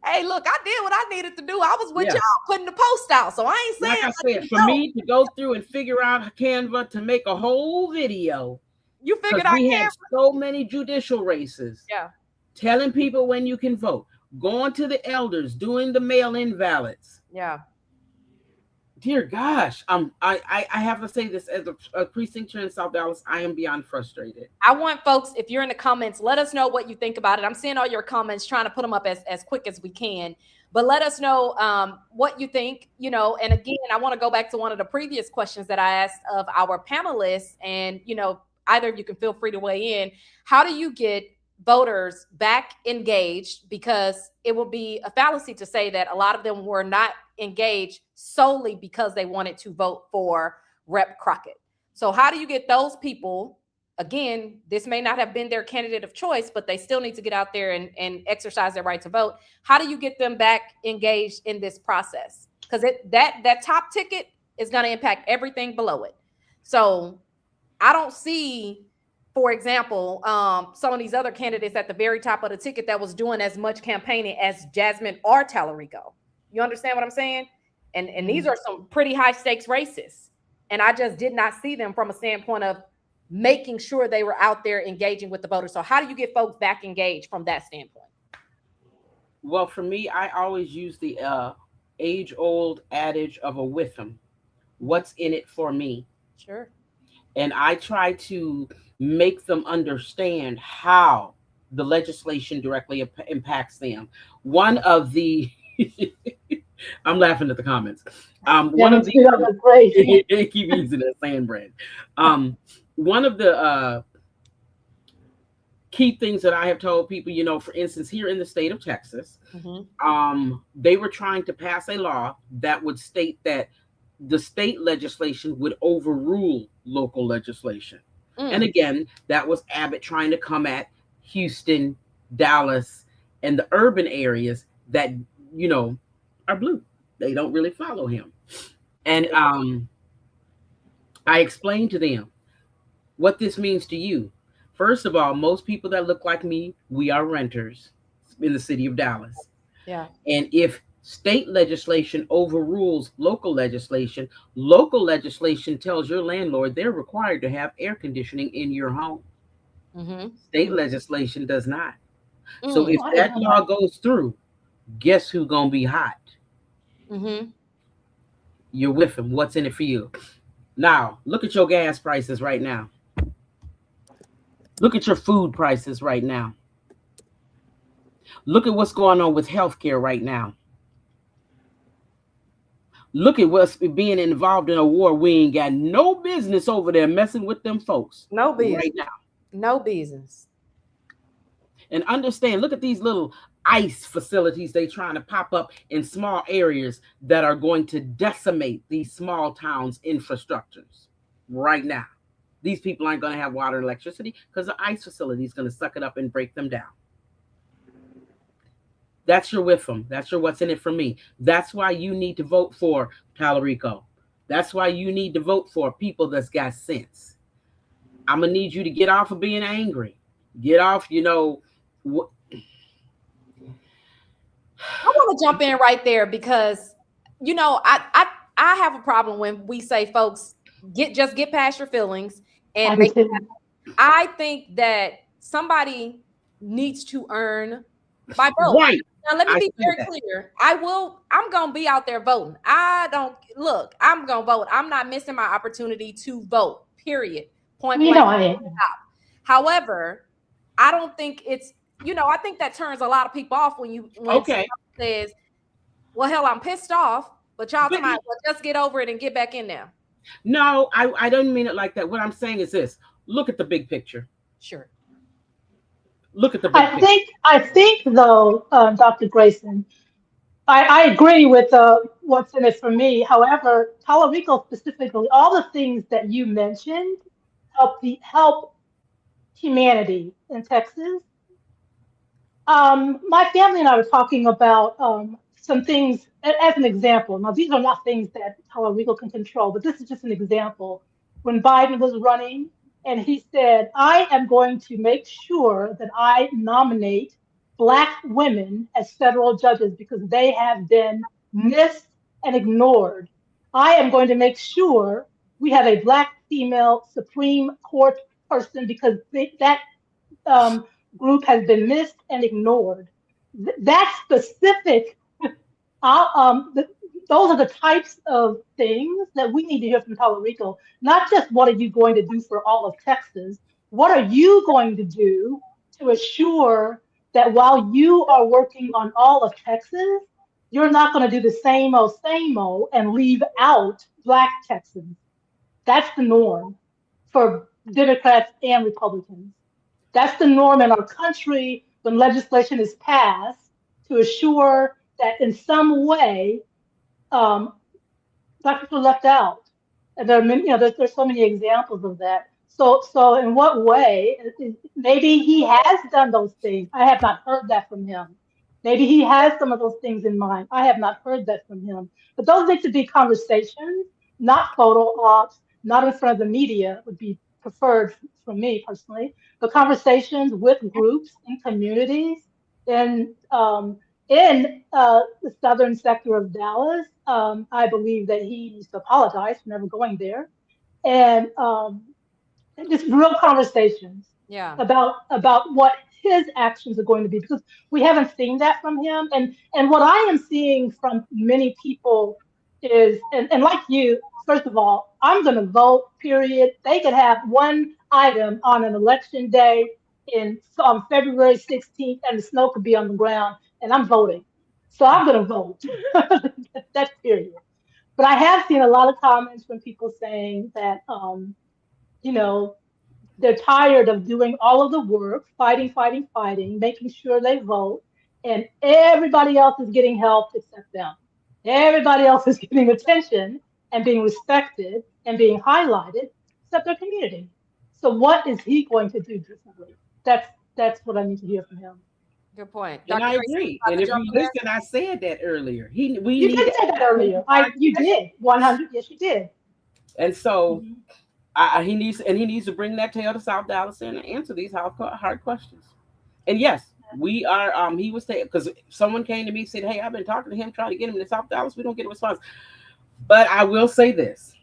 Speaker 1: Hey, look, I did what I needed to do. I was with
Speaker 4: Yeah.
Speaker 1: y'all putting the post out, so I ain't saying.
Speaker 4: Like I said, for me to go through and figure out Canva to make a whole video,
Speaker 1: You figured
Speaker 4: because
Speaker 1: out
Speaker 4: we
Speaker 1: Canva.
Speaker 4: had so many judicial races.
Speaker 1: Yeah.
Speaker 4: Telling people when you can vote, going to the elders, doing the mail-in ballots.
Speaker 1: Yeah.
Speaker 4: Dear gosh, I have to say this as a precinct chair in South Dallas, I am beyond frustrated.
Speaker 1: I want folks, if you're in the comments, let us know what you think about it. I'm seeing all your comments, trying to put them up as quick as we can. But let us know what you think, and again, I want to go back to one of the previous questions that I asked of our panelists. And, either of you can feel free to weigh in. How do you get voters back engaged? Because it will be a fallacy to say that a lot of them were not engaged solely because they wanted to vote for Rep. Crockett. So how do you get those people? Again, this may not have been their candidate of choice, but they still need to get out there and exercise their right to vote. How do you get them back engaged in this process? Because that top ticket is going to impact everything below it. So I don't see, for example, some of these other candidates at the very top of the ticket that was doing as much campaigning as Jasmine or Tallarico. You understand what I'm saying? And these are some pretty high stakes races. And I just did not see them from a standpoint of making sure they were out there engaging with the voters. So how do you get folks back engaged from that standpoint?
Speaker 4: Well, for me, I always use the age-old adage of a with 'em. What's in it for me?
Speaker 1: Sure.
Speaker 4: and I try to make them understand how the legislation directly impacts them. One of the I'm laughing at the comments.
Speaker 5: Yeah,
Speaker 4: One
Speaker 5: me
Speaker 4: of
Speaker 5: too. That was great.
Speaker 4: the keep using that sand bread. One of the key things that I have told people, for instance, here in the state of Texas, they were trying to pass a law that would state that the state legislation would overrule local legislation. And again, that was Abbott trying to come at Houston, Dallas, and the urban areas that, are blue. They don't really follow him. And I explained to them what this means to you. First of all, most people that look like me, we are renters in the city of Dallas.
Speaker 1: Yeah.
Speaker 4: And if state legislation overrules local legislation tells your landlord they're required to have air conditioning in your home. State legislation does not. So if that law goes through, guess who's going to be hot? You're with him. What's in it for you? Now, look at your gas prices right now. Look at your food prices right now. Look at what's going on with healthcare right now. Look at what's being involved in a war. We ain't got no business over there messing with them folks.
Speaker 1: No business.
Speaker 4: Right now.
Speaker 1: No business.
Speaker 4: And understand, look at these little ICE facilities they trying to pop up in small areas that are going to decimate these small towns' infrastructures right now. These people aren't going to have water and electricity because the ICE facility is going to suck it up and break them down. That's your with them. That's your what's in it for me. That's why you need to vote for Talarico. That's why you need to vote for people that's got sense. I'm going to need you to get off of being angry. Get off, I
Speaker 1: want to jump in right there because, I have a problem when we say, folks, just get past your feelings and make it happen. I think that somebody needs to earn my vote.
Speaker 4: Right.
Speaker 1: Now, let me be very clear. I'm going to be out there voting. I'm going to vote. I'm not missing my opportunity to vote, period. Point blank. However, I don't think it's, I think that turns a lot of people off when somebody says, well, hell, I'm pissed off, but y'all tonight, well, just get over it and get back in there.
Speaker 4: No, I don't mean it like that. What I'm saying is this. Look at the big picture.
Speaker 1: Sure.
Speaker 4: Look at the big picture.
Speaker 5: I think though, Dr. Grayson, I agree with what's in it for me. However, Talarico specifically, all the things that you mentioned help humanity in Texas. My family and I were talking about some things as an example. Now, these are not things that Talarico can control, but this is just an example. When Biden was running, and he said, I am going to make sure that I nominate Black women as federal judges because they have been missed and ignored. I am going to make sure we have a Black female Supreme Court person because that group has been missed and ignored. That specific, those are the types of things that we need to hear from Talarico. Not just what are you going to do for all of Texas, what are you going to do to assure that while you are working on all of Texas, you're not going to do the same old and leave out Black Texans. That's the norm for Democrats and Republicans. That's the norm in our country when legislation is passed to assure that in some way, Black people are left out. And there are many, there's so many examples of that. So in what way? Maybe he has done those things. I have not heard that from him. Maybe he has some of those things in mind. I have not heard that from him. But those need to be conversations, not photo ops, not in front of the media would be preferred for me personally. But conversations with groups and communities in the southern sector of Dallas. I believe that he needs to apologize for never going there, and just real conversations about what his actions are going to be, because we haven't seen that from him. And what I am seeing from many people is, and like you, first of all, I'm going to vote, period. They could have one item on an election day in February 16th, and the snow could be on the ground, and I'm voting. So I'm going to vote. That's period. But I have seen a lot of comments from people saying that, you know, they're tired of doing all of the work, fighting, making sure they vote, and everybody else is getting help except them. Everybody else is getting attention and being respected and being highlighted except their community. So what is he going to do differently? That's what I need to hear from him.
Speaker 1: Good point.
Speaker 4: And
Speaker 1: Dr.
Speaker 4: I
Speaker 1: Grace,
Speaker 4: agree.
Speaker 1: about
Speaker 4: And
Speaker 1: to
Speaker 4: if
Speaker 1: jump
Speaker 4: you
Speaker 1: in there?
Speaker 4: listen, I said that earlier. We
Speaker 5: You
Speaker 4: need
Speaker 5: did say that earlier. You did 100. Yes, you did.
Speaker 4: and so
Speaker 5: Mhm.
Speaker 4: he needs to bring that tail to South Dallas and answer these hard questions. And yes, we are. He was saying because someone came to me and said, "Hey, I've been talking to him, trying to get him to South Dallas. We don't get a response." But I will say this: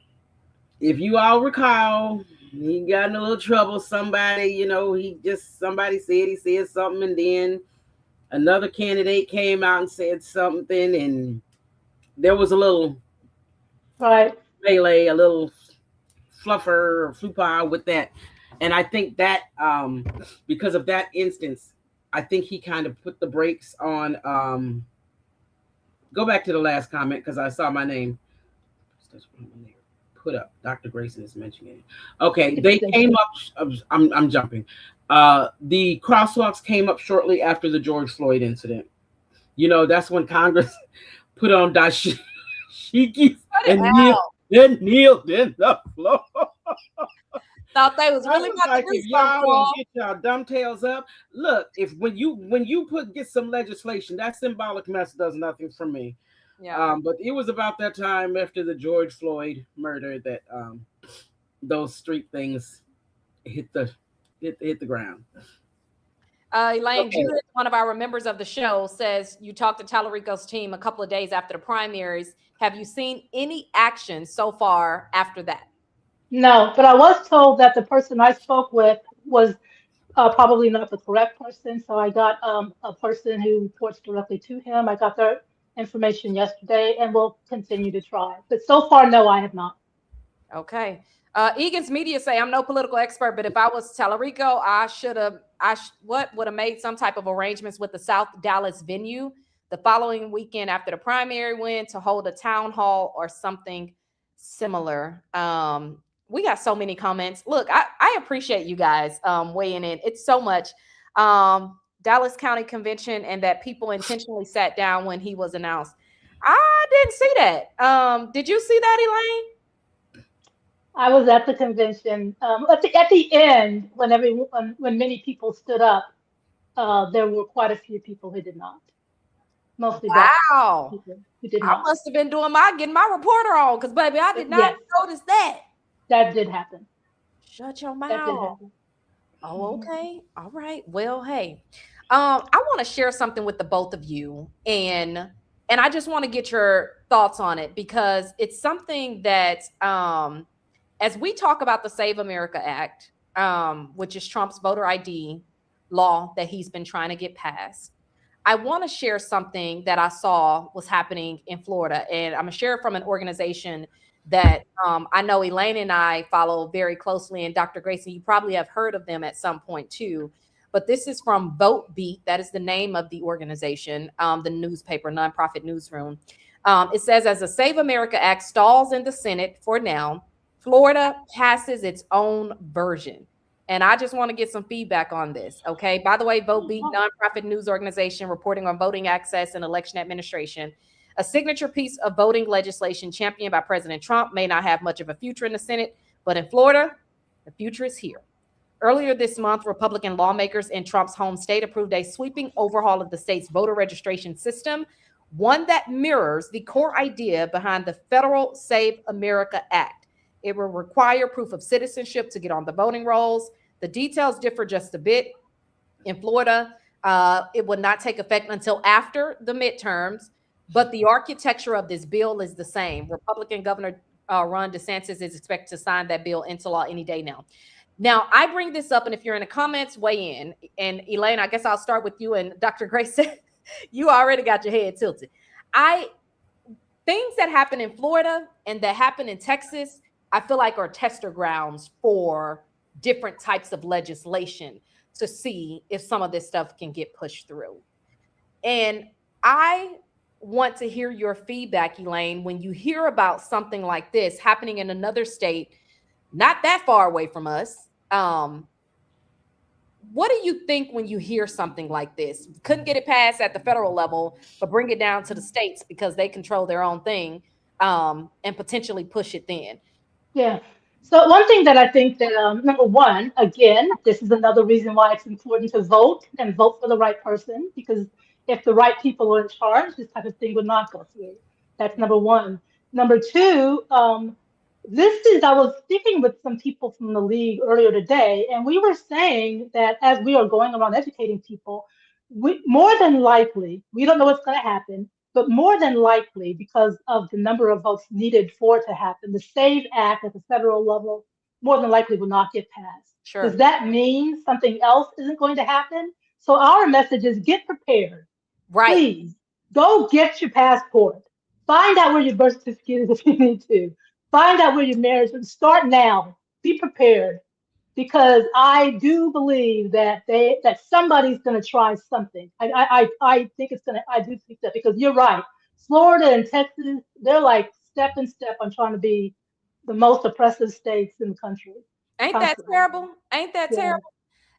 Speaker 4: if you all recall, he got in a little trouble. Somebody, somebody said he said something, and then another candidate came out and said something, and there was a little
Speaker 5: Right.
Speaker 4: melee, a little fluffer or flupa with that. And I think that because of that instance, I think he kind of put the brakes on. Go back to the last comment because I saw my name put up. Dr. Grayson is mentioning it. Okay, they came up. I'm jumping. The crosswalks came up shortly after the George Floyd incident. That's when Congress put on dashikis and kneeled in the floor.
Speaker 1: Thought they was really about
Speaker 4: like,
Speaker 1: to do
Speaker 4: if y'all
Speaker 1: something.
Speaker 4: don't get y'all dumb tails up, look, if when you get some legislation, that symbolic mess does nothing for me.
Speaker 1: Yeah.
Speaker 4: But it was about that time after the George Floyd murder that those street things hit the ground.
Speaker 1: Elaine
Speaker 4: Okay.
Speaker 1: Judith, one of our members of the show, says you talked to Talarico's team a couple of days after the primaries. Have you seen any action so far after that?
Speaker 5: No, but I was told that the person I spoke with was probably not the correct person. So I got a person who reports directly to him. I got their information yesterday and will continue to try. But so far, no, I have not.
Speaker 1: Okay. Egan's Media say I'm no political expert, but if I was Talarico, would have made some type of arrangements with the South Dallas venue the following weekend after the primary win to hold a town hall or something similar. We got so many comments. Look, I appreciate you guys weighing in. It's so much. Dallas County Convention and that people intentionally sat down when he was announced. I didn't see that. Did you see that, Elaine?
Speaker 5: I was at the convention. At the end, when many people stood up, there were quite a few people who did not. Mostly black people who did not.
Speaker 1: I must have been getting my reporter on because, baby, I did not notice that.
Speaker 5: That did happen.
Speaker 1: Shut your mouth.
Speaker 5: That did happen.
Speaker 1: Oh, okay. All right. Well, hey, I want to share something with the both of you, and I just want to get your thoughts on it because it's something that, as we talk about the Save America Act, which is Trump's voter ID law that he's been trying to get passed, I want to share something that I saw was happening in Florida, and I'm going to share it from an organization that I know Elaine and I follow very closely, and Dr. Grayson, you probably have heard of them at some point too. But this is from Vote Beat. That is the name of the organization, the newspaper, nonprofit newsroom. It says, as the Save America Act stalls in the Senate for now, Florida passes its own version. And I just want to get some feedback on this. Okay. By the way, Vote Beat, nonprofit news organization reporting on voting access and election administration. A signature piece of voting legislation championed by President Trump may not have much of a future in the Senate, but in Florida, the future is here. Earlier this month, Republican lawmakers in Trump's home state approved a sweeping overhaul of the state's voter registration system, one that mirrors the core idea behind the federal Save America Act. It will require proof of citizenship to get on the voting rolls. The details differ just a bit. In Florida, it would not take effect until after the midterms, but the architecture of this bill is the same. Republican Governor Ron DeSantis is expected to sign that bill into law any day now. Now, I bring this up, and if you're in the comments, weigh in. And Elaine, I guess I'll start with you. And Dr. Grace said, you already got your head tilted. things that happen in Florida and that happen in Texas, I feel like are tester grounds for different types of legislation to see if some of this stuff can get pushed through. And I want to hear your feedback, Elaine, when you hear about something like this happening in another state, not that far away from us. What do you think when you hear something like this? Couldn't get it passed at the federal level, but bring it down to the states because they control their own thing, and potentially push it then.
Speaker 5: Yeah. So one thing that I think that number one, again, this is another reason why it's important to vote and vote for the right person, because if the right people are in charge, this type of thing would not go through. That's number one. Number two, I was speaking with some people from the league earlier today, and we were saying that as we are going around educating people, more than likely, we don't know what's going to happen, but more than likely, because of the number of votes needed for it to happen, the SAVE Act at the federal level more than likely will not get passed.
Speaker 1: Sure.
Speaker 5: Does that mean something else isn't going to happen? So our message is get prepared.
Speaker 1: Right.
Speaker 5: Please go get your passport. Find out where your birth certificate is if you need to. Find out where your marriage is. Start now. Be prepared, because I do believe that somebody's going to try something. I think it's going to. I do think that, because you're right. Florida and Texas, they're like step and step on trying to be the most oppressive states in the country.
Speaker 1: Ain't that terrible? Ain't that terrible?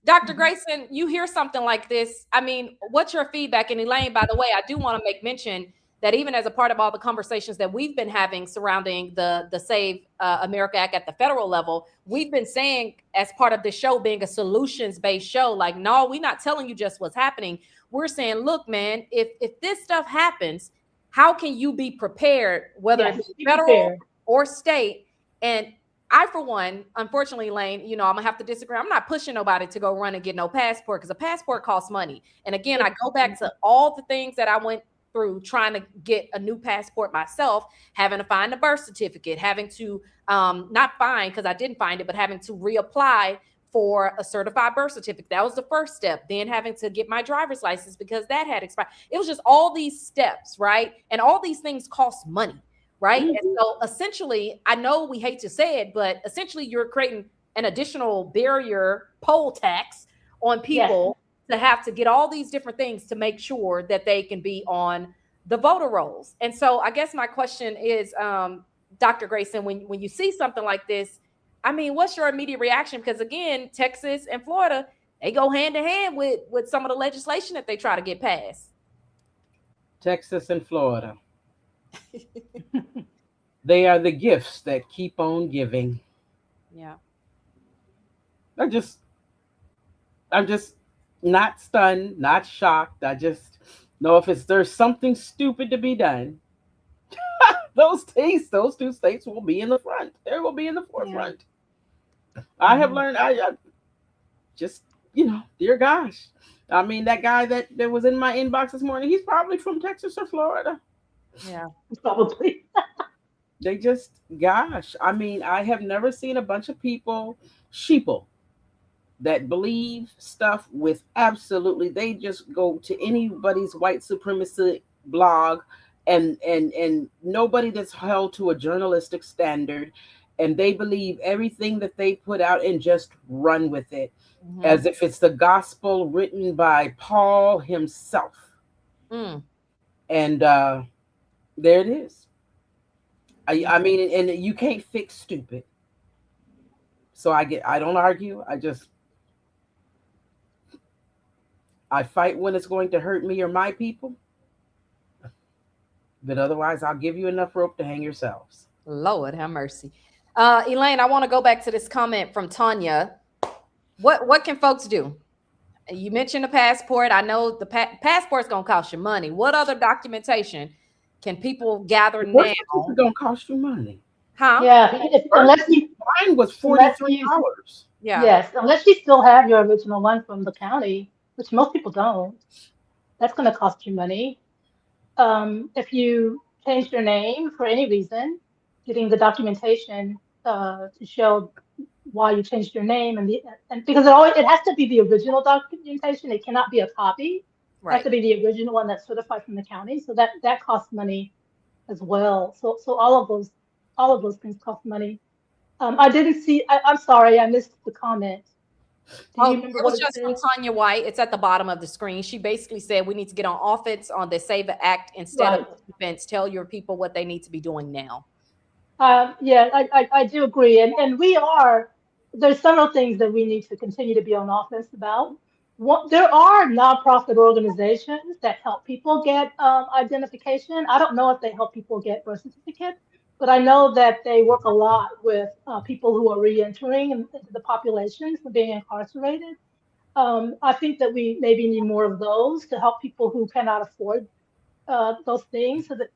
Speaker 1: Dr. Grayson, you hear something like this. I mean, what's your feedback? And Elaine, by the way, I do want to make mention that even as a part of all the conversations that we've been having surrounding the Save America Act at the federal level, we've been saying, as part of the show being a solutions-based show, like, no, we're not telling you just what's happening. We're saying, look, man, if this stuff happens, how can you be prepared, whether it's federal or state? And I, for one, unfortunately, Elaine, I'm gonna have to disagree. I'm not pushing nobody to go run and get no passport, because a passport costs money. And again, I go back to all the things that I went through trying to get a new passport myself, having to find a birth certificate, having to not find, because I didn't find it, but having to reapply for a certified birth certificate. That was the first step. Then having to get my driver's license because that had expired. It was just all these steps, right? And all these things cost money, right? Mm-hmm. And so essentially, I know we hate to say it, but essentially you're creating an additional barrier poll tax on people to have to get all these different things to make sure that they can be on the voter rolls. And so I guess my question is, Dr. Grayson, when you see something like this, I mean, what's your immediate reaction? Because again, Texas and Florida, they go hand in hand with some of the legislation that they try to get passed.
Speaker 4: Texas and Florida. They are the gifts that keep on giving.
Speaker 1: Yeah.
Speaker 4: I'm just not stunned, not shocked. I just know if there's something stupid to be done, those two states will be in the front. They will be in the forefront. Yeah. I have learned, I just, dear gosh. I mean, that guy that was in my inbox this morning, he's probably from Texas or Florida.
Speaker 1: Yeah,
Speaker 5: probably.
Speaker 4: They just, gosh. I mean, I have never seen a bunch of people, sheeple, that believe stuff with absolutely, they just go to anybody's white supremacy blog and nobody that's held to a journalistic standard, and they believe everything that they put out and just run with it as if it's the gospel written by Paul himself. And there it is. I mean, and you can't fix stupid. So I don't argue. I fight when it's going to hurt me or my people. But otherwise, I'll give you enough rope to hang yourselves.
Speaker 1: Lord have mercy. Elaine, I want to go back to this comment from Tanya. What can folks do? You mentioned the passport. I know the passport's going to cost you money. What other documentation can people gather now?
Speaker 4: It's going to cost you money.
Speaker 1: Huh?
Speaker 5: Yeah,
Speaker 4: mine was $43.
Speaker 1: Yeah.
Speaker 5: Yes, unless you still have your original one from the county, which most people don't. That's going to cost you money. If you changed your name for any reason, getting the documentation to show why you changed your name, and because it has to be the original documentation. It cannot be a copy. Right. It has to be the original one that's certified from the county. So that costs money as well. So all of those things cost money. I didn't see. I'm sorry, I missed the comment. Do
Speaker 1: Oh,
Speaker 5: you remember
Speaker 1: it
Speaker 5: what
Speaker 1: was
Speaker 5: it
Speaker 1: just from
Speaker 5: said?
Speaker 1: Tanya White. It's at the bottom of the screen. She basically said we need to get on offense on the Save the Act instead of
Speaker 5: Right.
Speaker 1: defense. Tell your people what they need to be doing now.
Speaker 5: Yeah, I do agree. And we are, there's several things that we need to continue to be on offense about. There are nonprofit organizations that help people get identification. I don't know if they help people get birth certificates, but I know that they work a lot with people who are reentering into the population from being incarcerated. I think that we maybe need more of those to help people who cannot afford those things. So that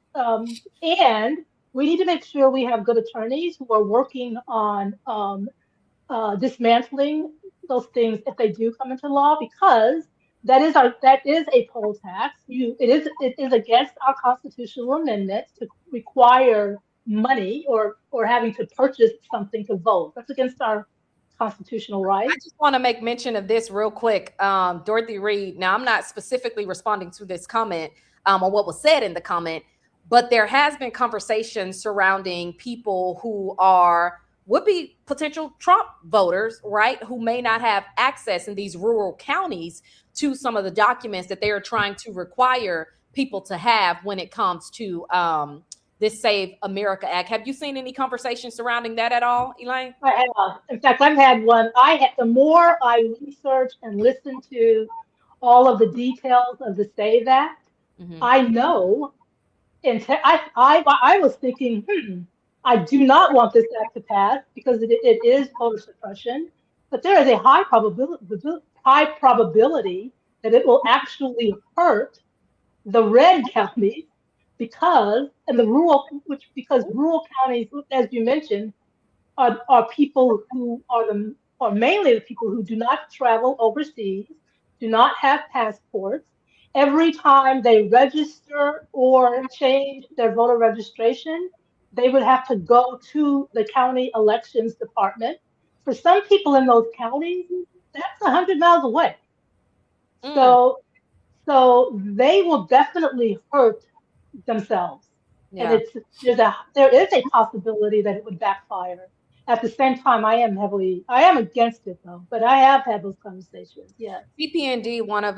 Speaker 5: and we need to make sure we have good attorneys who are working on dismantling those things if they do come into law, because that is a poll tax. It is against our constitutional amendment to require money or having to purchase something to vote. That's against our constitutional
Speaker 1: I
Speaker 5: right.
Speaker 1: just want to make mention of this real quick. Dorothy Reed. Now, I'm not specifically responding to this comment or what was said in the comment, but there has been conversation surrounding people who are would be potential Trump voters, right? Who may not have access in these rural counties to some of the documents that they are trying to require people to have when it comes to this Save America Act. Have you seen any conversation surrounding that at all, Elaine?
Speaker 5: I have. In fact, I've had one. The more I research and listen to all of the details of the Save Act,
Speaker 1: Hmm.
Speaker 5: I know. I was thinking, I do not want this act to pass because it is voter suppression, but there is a high probability that it will actually hurt the red counties because and the rural which because rural counties, as you mentioned, are people who are mainly the people who do not travel overseas, do not have passports. Every time they register or change their voter registration, they would have to go to the county elections department. For some people in those counties, that's 100 miles away.
Speaker 1: Mm,
Speaker 5: So so they will definitely hurt themselves. And
Speaker 1: yeah.
Speaker 5: there is a possibility that it would backfire. At the same time, I am against it though, but I have had those conversations. Yes.
Speaker 1: CPND, one of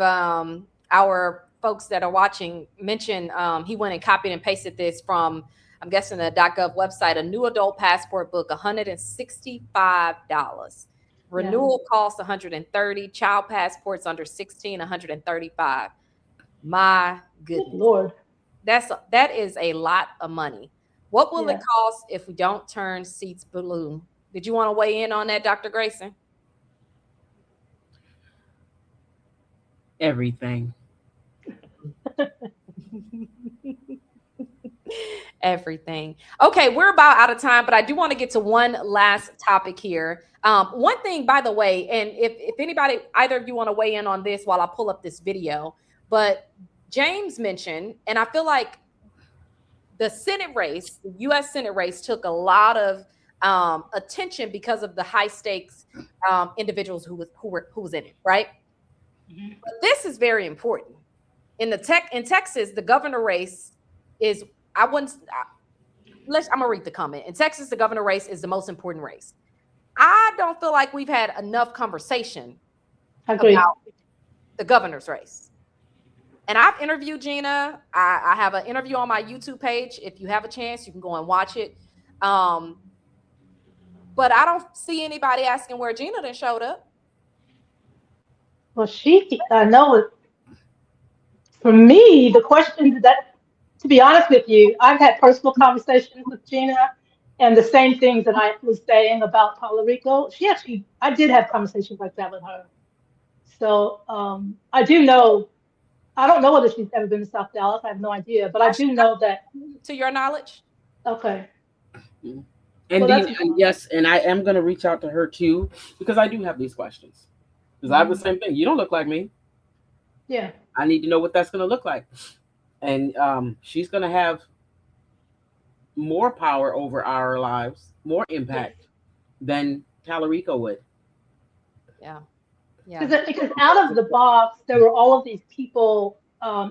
Speaker 1: our folks that are watching, mentioned he went and copied and pasted this from, I'm guessing, the .gov website. A new adult passport book, $165.
Speaker 5: Yeah.
Speaker 1: Renewal cost 130. Child passports under 16, 135. My
Speaker 5: Good
Speaker 1: goodness,
Speaker 5: Lord.
Speaker 1: that is a lot of money. What will it
Speaker 5: Yeah.
Speaker 1: cost if we don't turn seats blue? Did you want to weigh in on that, Dr. Grayson?
Speaker 4: Everything.
Speaker 1: Everything. Okay, we're about out of time, but I do want to get to one last topic here. One thing, by the way, and if anybody, either of you want to weigh in on this while I pull up this video, but James mentioned, and I feel like the Senate race, the U.S. Senate race, took a lot of attention because of the high stakes individuals who was in it, right?
Speaker 5: Mhm.
Speaker 1: But this is very important. In Texas, the governor race is I wouldn't I'm gonna read the comment. In Texas, the governor race is the most important race. I don't feel like we've had enough conversation
Speaker 5: I agree.
Speaker 1: about the governor's race. And I've interviewed Gina. I have an interview on my YouTube page. If you have a chance, you can go and watch it. But I don't see anybody asking where Gina then showed up.
Speaker 5: Well, I know it. For me, the question that, to be honest with you, I've had personal conversations with Gina, and the same things that I was saying about Puerto Rico. I did have conversations like that with her. So I do know. I don't know whether she's ever been to South Dallas. I have no idea, but I
Speaker 1: Has she
Speaker 5: do know that.
Speaker 1: not, to your knowledge?
Speaker 5: Okay, well,
Speaker 4: Indeed,
Speaker 5: that's
Speaker 4: and yes, and I am going to reach out to her too because I do have these questions. Because I have the
Speaker 5: mhm,
Speaker 4: same thing. You don't look like me.
Speaker 5: yeah.
Speaker 4: I need to know what that's going to look like. And she's going to have more power over our lives, more
Speaker 5: Yeah.
Speaker 4: impact than Talarico would.
Speaker 1: Yeah. Yeah.
Speaker 5: Because out of the box, there were all of these people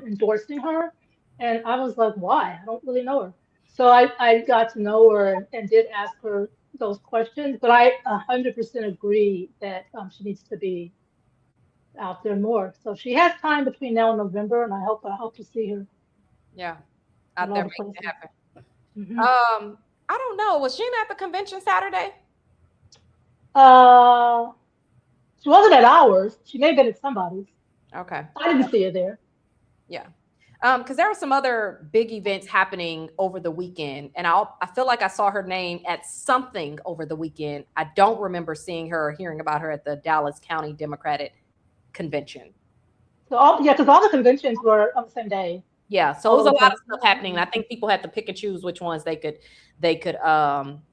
Speaker 5: endorsing her, and I was like, why? I don't really know her. So I got to know her and did ask her those questions, but I 100% agree that she needs to be out there more. So she has time between now and November, and I hope to see her
Speaker 1: Yeah,
Speaker 5: in
Speaker 1: out
Speaker 5: all
Speaker 1: there
Speaker 5: the
Speaker 1: making it
Speaker 5: places.
Speaker 1: happen.
Speaker 5: Hmm.
Speaker 1: I don't know. Was Gina at the convention Saturday?
Speaker 5: Uh, she wasn't at ours. She may have been at somebody's.
Speaker 1: Okay.
Speaker 5: I didn't see her there.
Speaker 1: Yeah. Because there were some other big events happening over the weekend, and I feel like I saw her name at something over the weekend. I don't remember seeing her or hearing about her at the Dallas County Democratic Convention.
Speaker 5: So because all the conventions were on the same day.
Speaker 1: Yeah, so it was a lot of stuff happening. And I think people had to pick and choose which ones they could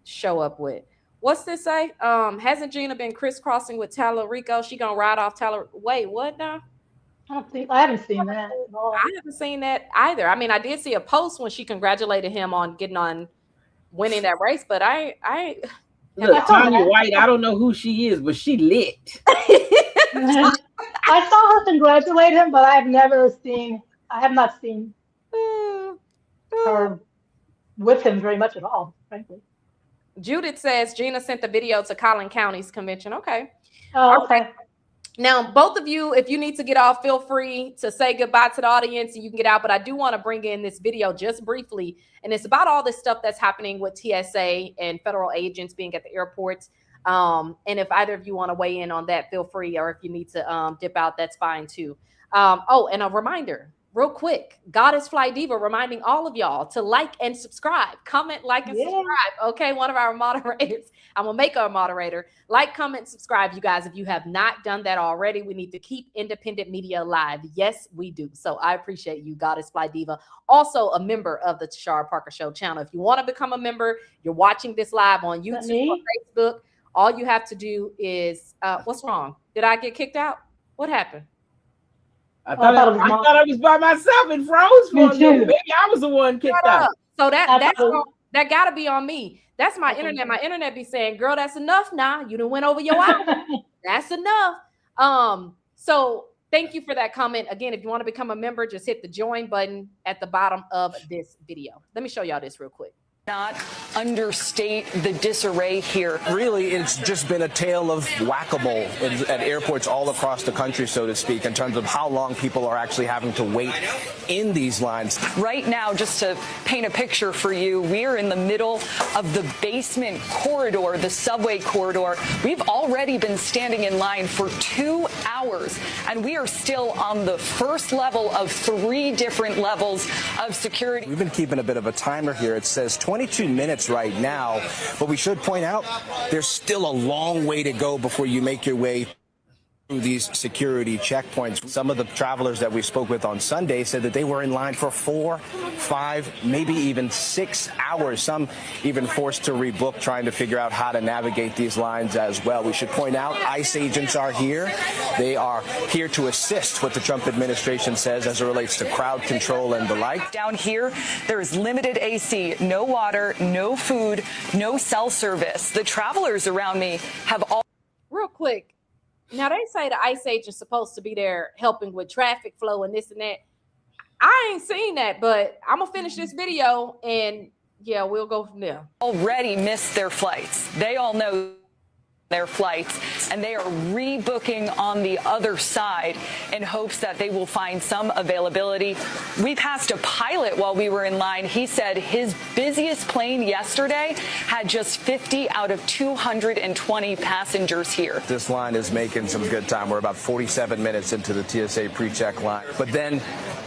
Speaker 1: show up with. What's this say? Hasn't Gina been crisscrossing with Tallarico? She gonna ride off Taller? Wait, what now?
Speaker 5: I haven't seen that at all.
Speaker 1: I haven't seen that either. I mean, I did see a post when she congratulated him on winning that race, but I
Speaker 4: Look, Tanya White, I don't know who she is, but she lit.
Speaker 5: I saw her congratulate him, but I have not seen her with him very much at all, frankly.
Speaker 1: Judith says Gina sent the video to Collin County's convention. Okay.
Speaker 5: Oh, okay.
Speaker 1: Now, both of you, if you need to get off, feel free to say goodbye to the audience and you can get out. But I do want to bring in this video just briefly. And it's about all this stuff that's happening with TSA and federal agents being at the airports. And if either of you want to weigh in on that, feel free. Or if you need to dip out, that's fine too. Oh, and a reminder, real quick, Goddess Fly Diva reminding all of y'all to like and subscribe. Comment, like, and subscribe. Okay, one of our moderators. I'm going to make her a moderator. Like, comment, subscribe, you guys. If you have not done that already, we need to keep independent media alive. Yes, we do. So I appreciate you, Goddess Fly Diva. Also a member of the Tashara Parker Show channel. If you want to become a member, you're watching this live on YouTube or Facebook. All you have to do is, what's wrong? Did I get kicked out? What happened?
Speaker 4: I thought I was by myself and froze for a minute. Maybe I was the one kicked out.
Speaker 1: So that gotta be on me. That's my internet. My internet be saying, girl, that's enough now. You done went over your hour. That's enough. So thank you for that comment. Again, if you want to become a member, just hit the join button at the bottom of this video. Let me show y'all this real quick.
Speaker 6: Not understate the disarray here.
Speaker 7: Really, it's just been a tale of whack-a-mole at airports all across the country, so to speak, in terms of how long people are actually having to wait in these lines.
Speaker 6: Right now, just to paint a picture for you, we're in the middle of the basement corridor, the subway corridor. We've already been standing in line for 2 hours, and we are still on the first level of 3 different levels of security.
Speaker 7: We've been keeping a bit of a timer here. It says 22 minutes right now, but we should point out there's still a long way to go before you make your way through these security checkpoints. Some of the travelers that we spoke with on Sunday said that they were in line for 4, 5, maybe even 6 hours. Some even forced to rebook, trying to figure out how to navigate these lines as well. We should point out ICE agents are here. They are here to assist what the Trump administration says as it relates to crowd control and the like.
Speaker 6: Down here, there is limited AC, no water, no food, no cell service. The travelers around me have all...
Speaker 1: Real quick. Now, they say the ICE agent's supposed to be there helping with traffic flow and this and that. I ain't seen that, but I'm going to finish this video and, yeah, we'll go from there.
Speaker 6: Already missed their flights. They all know their flights, and they are rebooking on the other side in hopes that they will find some availability. We passed a pilot while we were in line. He said his busiest plane yesterday had just 50 out of 220 passengers here.
Speaker 7: This line is making some good time. We're about 47 minutes into the TSA pre-check line, but then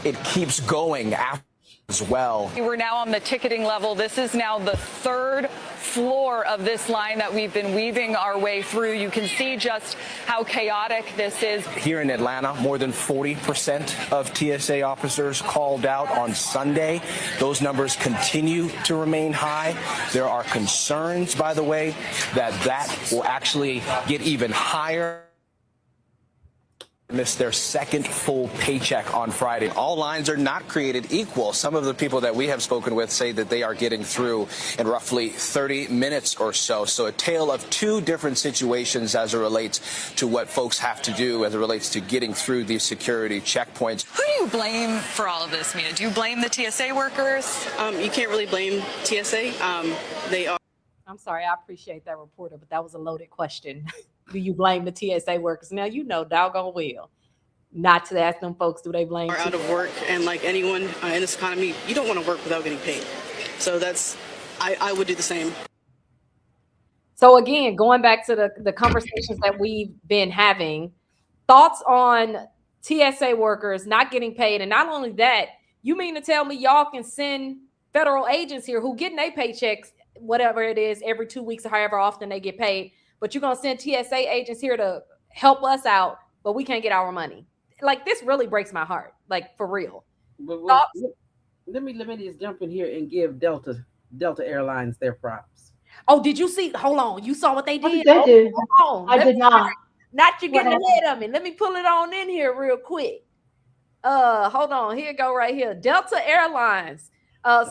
Speaker 7: it keeps going after as well.
Speaker 6: We're now on the ticketing level. This is now the 3rd floor of this line that we've been weaving our way through. You can see just how chaotic this is.
Speaker 7: Here in Atlanta, more than 40% of TSA officers called out on Sunday. Those numbers continue to remain high. There are concerns, by the way, that will actually get even higher. missed their second full paycheck on Friday. All lines are not created equal. Some of the people that we have spoken with say that they are getting through in roughly 30 minutes or so. So a tale of two different situations as it relates to what folks have to do as it relates to getting through these security checkpoints.
Speaker 6: Who do you blame for all of this, Mia? Do you blame the TSA workers?
Speaker 8: You can't really blame TSA. They are.
Speaker 1: I'm sorry, I appreciate that, reporter, but that was a loaded question. Do you blame the TSA workers? Now, you know doggone well not to ask them folks, do they blame
Speaker 8: Are out of work, and like anyone in this economy, you don't want to work without getting paid. So that's, I would do the same.
Speaker 1: So again, going back to the conversations that we've been having, thoughts on TSA workers not getting paid. And not only that, you mean to tell me y'all can send federal agents here who getting their paychecks, whatever it is, every 2 weeks or however often they get paid, but you're going to send TSA agents here to help us out, but we can't get our money. Like, this really breaks my heart, like, for real.
Speaker 4: But let me just jump in here and give Delta Airlines their props.
Speaker 1: Oh, did you see? Hold on. You saw what they did?
Speaker 5: They did.
Speaker 1: Hold on.
Speaker 5: I did not.
Speaker 1: Not you getting ahead of me. Let me pull it on in here real quick. Hold on. Here you go right here. Delta Airlines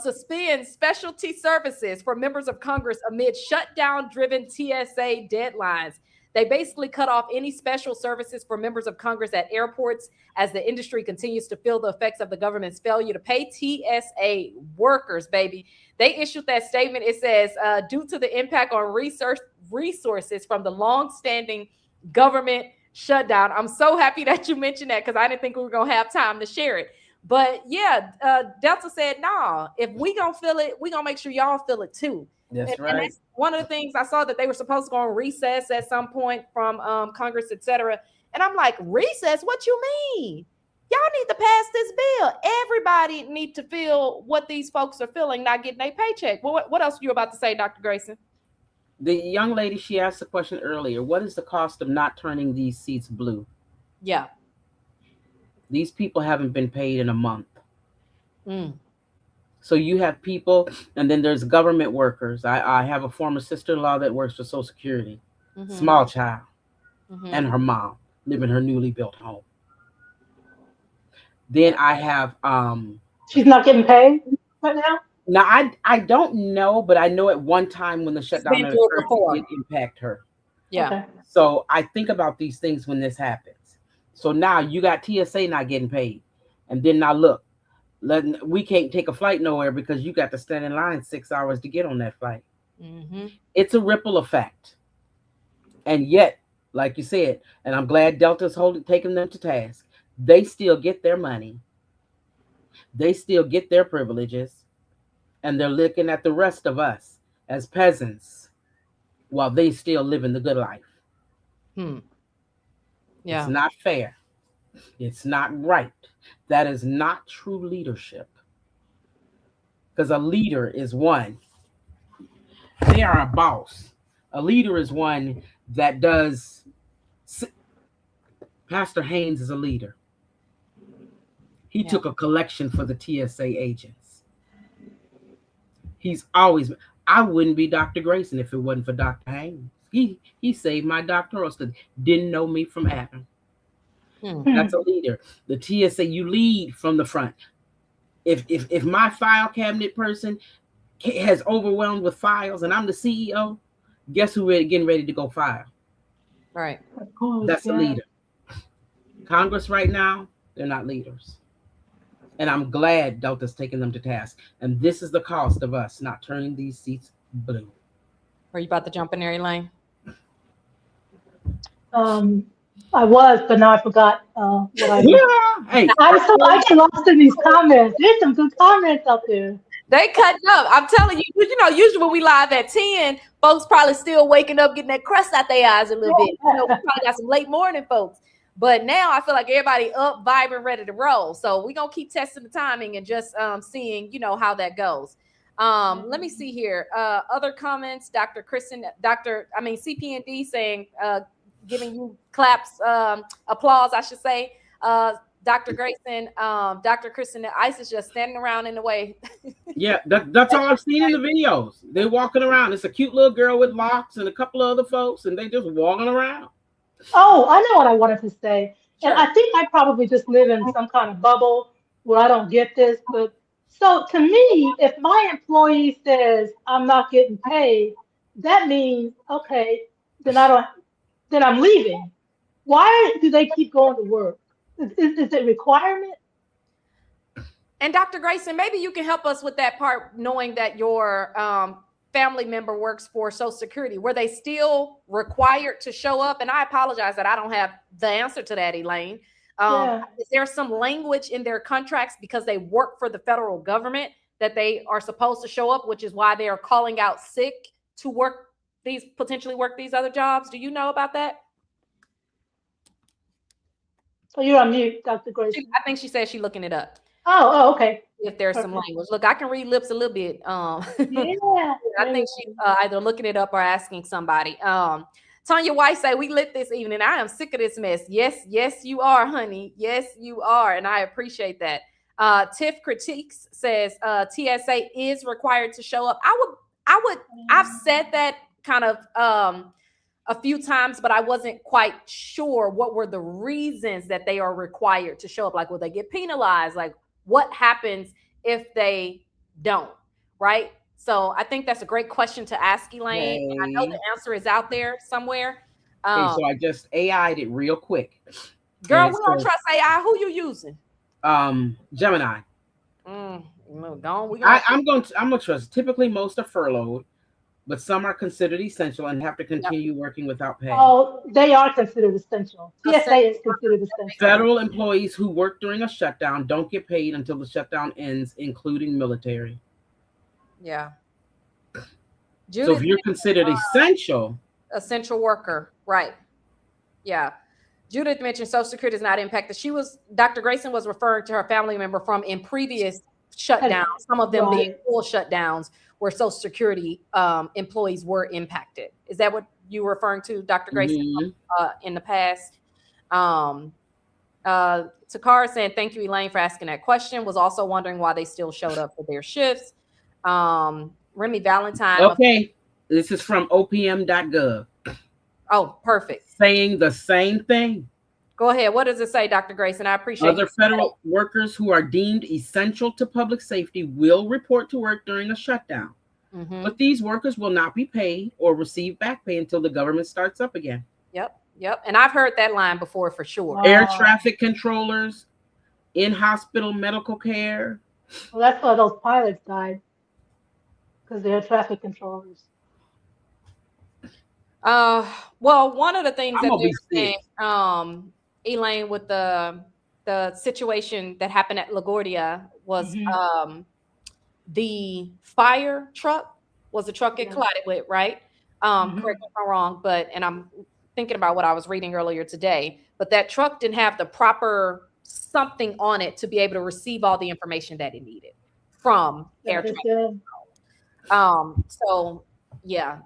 Speaker 1: suspends specialty services for members of Congress amid shutdown-driven TSA deadlines. They basically cut off any special services for members of Congress at airports as the industry continues to feel the effects of the government's failure to pay TSA workers, baby. They issued that statement. It says, due to the impact on resources from the long-standing government shutdown. I'm so happy that you mentioned that because I didn't think we were going to have time to share it. But yeah, Delta said, nah, if we going to feel it, we going to make sure y'all feel it too.
Speaker 4: That's right.
Speaker 1: And that's one of the things I saw, that they were supposed to go on recess at some point from Congress, etc. And I'm like, recess? What you mean? Y'all need to pass this bill. Everybody need to feel what these folks are feeling, not getting a paycheck. Well, what else were you about to say, Dr. Grayson?
Speaker 4: The young lady, she asked the question earlier, what is the cost of not turning these seats blue?
Speaker 1: Yeah.
Speaker 4: These people haven't been paid in a month.
Speaker 1: Mm.
Speaker 4: So you have people, and then there's government workers. I have a former sister-in-law that works for Social Security, small child, and her mom live in her newly built home. Then I have
Speaker 5: she's not getting paid right now?
Speaker 4: Now I don't know, but I know at one time when the shutdown occurred, it did impact her.
Speaker 1: Yeah.
Speaker 5: Okay.
Speaker 4: So I think about these things when this happens. So now you got TSA not getting paid, and then now look, we can't take a flight nowhere because you got to stand in line 6 hours to get on that flight. It's a ripple effect. And yet, like you said, and I'm glad Delta's taking them to task, they still get their money. They still get their privileges. And they're looking at the rest of us as peasants while they still live in the good life.
Speaker 1: Yeah.
Speaker 4: It's not fair. It's not right. That is not true leadership. Because a leader is one. They are a boss. A leader is one that does. Pastor Haynes is a leader. He took a collection for the TSA agents. He's always. I wouldn't be Dr. Grayson if it wasn't for Dr. Haynes. He saved my doctoral study. Didn't know me from Adam. That's a leader. The TSA, you lead from the front. If my file cabinet person has overwhelmed with files and I'm the CEO, guess who getting ready to go file?
Speaker 1: Right.
Speaker 5: Of course,
Speaker 4: That's a leader. Congress right now, they're not leaders. And I'm glad Delta's taking them to task. And this is the cost of us not turning these seats blue.
Speaker 1: Are you about to jump in there, Elaine?
Speaker 5: I was, but now I forgot what I did.
Speaker 4: Yeah. Hey.
Speaker 5: I get lost in these comments. There's some good comments out there.
Speaker 1: They cutting up. I'm telling you, usually when we live at 10, folks probably still waking up, getting that crust out their eyes a little bit. We probably got some late morning folks. But now I feel like everybody up, vibrant, ready to roll. So we're going to keep testing the timing and just seeing, how that goes. Let me see here. Other comments, CPND saying, giving you claps, applause, I should say. Dr. Grayson, Dr. Kristen, ICE is just standing around in the way.
Speaker 4: Yeah, that's all I've seen in the videos. They're walking around. It's a cute little girl with locks and a couple of other folks, and they just walking around.
Speaker 5: Oh, I know what I wanted to say. And
Speaker 1: Sure.
Speaker 5: I think I probably just live in some kind of bubble where I don't get this. But so to me, if my employee says I'm not getting paid, that means, okay, then I don't, then I'm leaving. Why do they keep going to work? Is it requirement?
Speaker 1: And Dr. Grayson, maybe you can help us with that part, knowing that your family member works for Social Security. Were they still required to show up? And I apologize that I don't have the answer to that, Elaine.
Speaker 5: Yeah.
Speaker 1: Is there some language in their contracts because they work for the federal government that they are supposed to show up, which is why they are calling out sick to potentially work these other jobs? Do you know about that?
Speaker 5: So you're on mute, Dr. Grayson.
Speaker 1: I think she said she's looking it up.
Speaker 5: Oh, okay.
Speaker 1: If there's some language. Look, I can read lips a little bit.
Speaker 5: Yeah.
Speaker 1: I think she's either looking it up or asking somebody. Tanya White say, we lit this evening. I am sick of this mess. Yes, you are, honey. Yes, you are. And I appreciate that. Tiff Critiques says TSA is required to show up. I've said that kind of a few times, but I wasn't quite sure what were the reasons that they are required to show up. Like, will they get penalized? Like, what happens if they don't, right? So I think that's a great question to ask, Elaine.
Speaker 4: Hey.
Speaker 1: I know the answer is out there somewhere.
Speaker 4: Okay, so I just AI'd it real quick.
Speaker 1: Girl, we don't trust AI. Who you using?
Speaker 4: Gemini.
Speaker 1: I'm
Speaker 4: gonna trust. Typically, most are furloughed, but some are considered essential and have to continue working without pay.
Speaker 5: Oh, they are considered essential. TSA is considered essential.
Speaker 4: Federal employees who work during a shutdown don't get paid until the shutdown ends, including military.
Speaker 1: Yeah.
Speaker 4: So if you're considered
Speaker 1: essential worker, right? Yeah. Judith mentioned Social Security is not impacted. Dr. Grayson was referring to her family member from in previous shutdowns, some of them being full shutdowns where Social Security employees were impacted. Is that what you were referring to, Dr. Grayson, in the past? Takara saying, thank you, Elaine, for asking that question. Was also wondering why they still showed up for their shifts. Remy Valentine.
Speaker 4: Okay, this is from opm.gov.
Speaker 1: Oh, perfect.
Speaker 4: Saying the same thing.
Speaker 1: Go ahead. What does it say, Dr. Grayson? I appreciate
Speaker 4: Other federal workers who are deemed essential to public safety will report to work during a shutdown. Mm-hmm. But these workers will not be paid or receive back pay until the government starts up again.
Speaker 1: Yep. And I've heard that line before for sure.
Speaker 4: Air traffic controllers, in-hospital medical care.
Speaker 5: Well, that's why those pilots died, because they're traffic controllers.
Speaker 1: Well, one of the things that they're saying, Elaine, with the situation that happened at LaGuardia was the fire truck was the truck it collided with, right? Correct me if I'm wrong, and I'm thinking about what I was reading earlier today, but that truck didn't have the proper something on it to be able to receive all the information that it needed from air traffic. So yeah,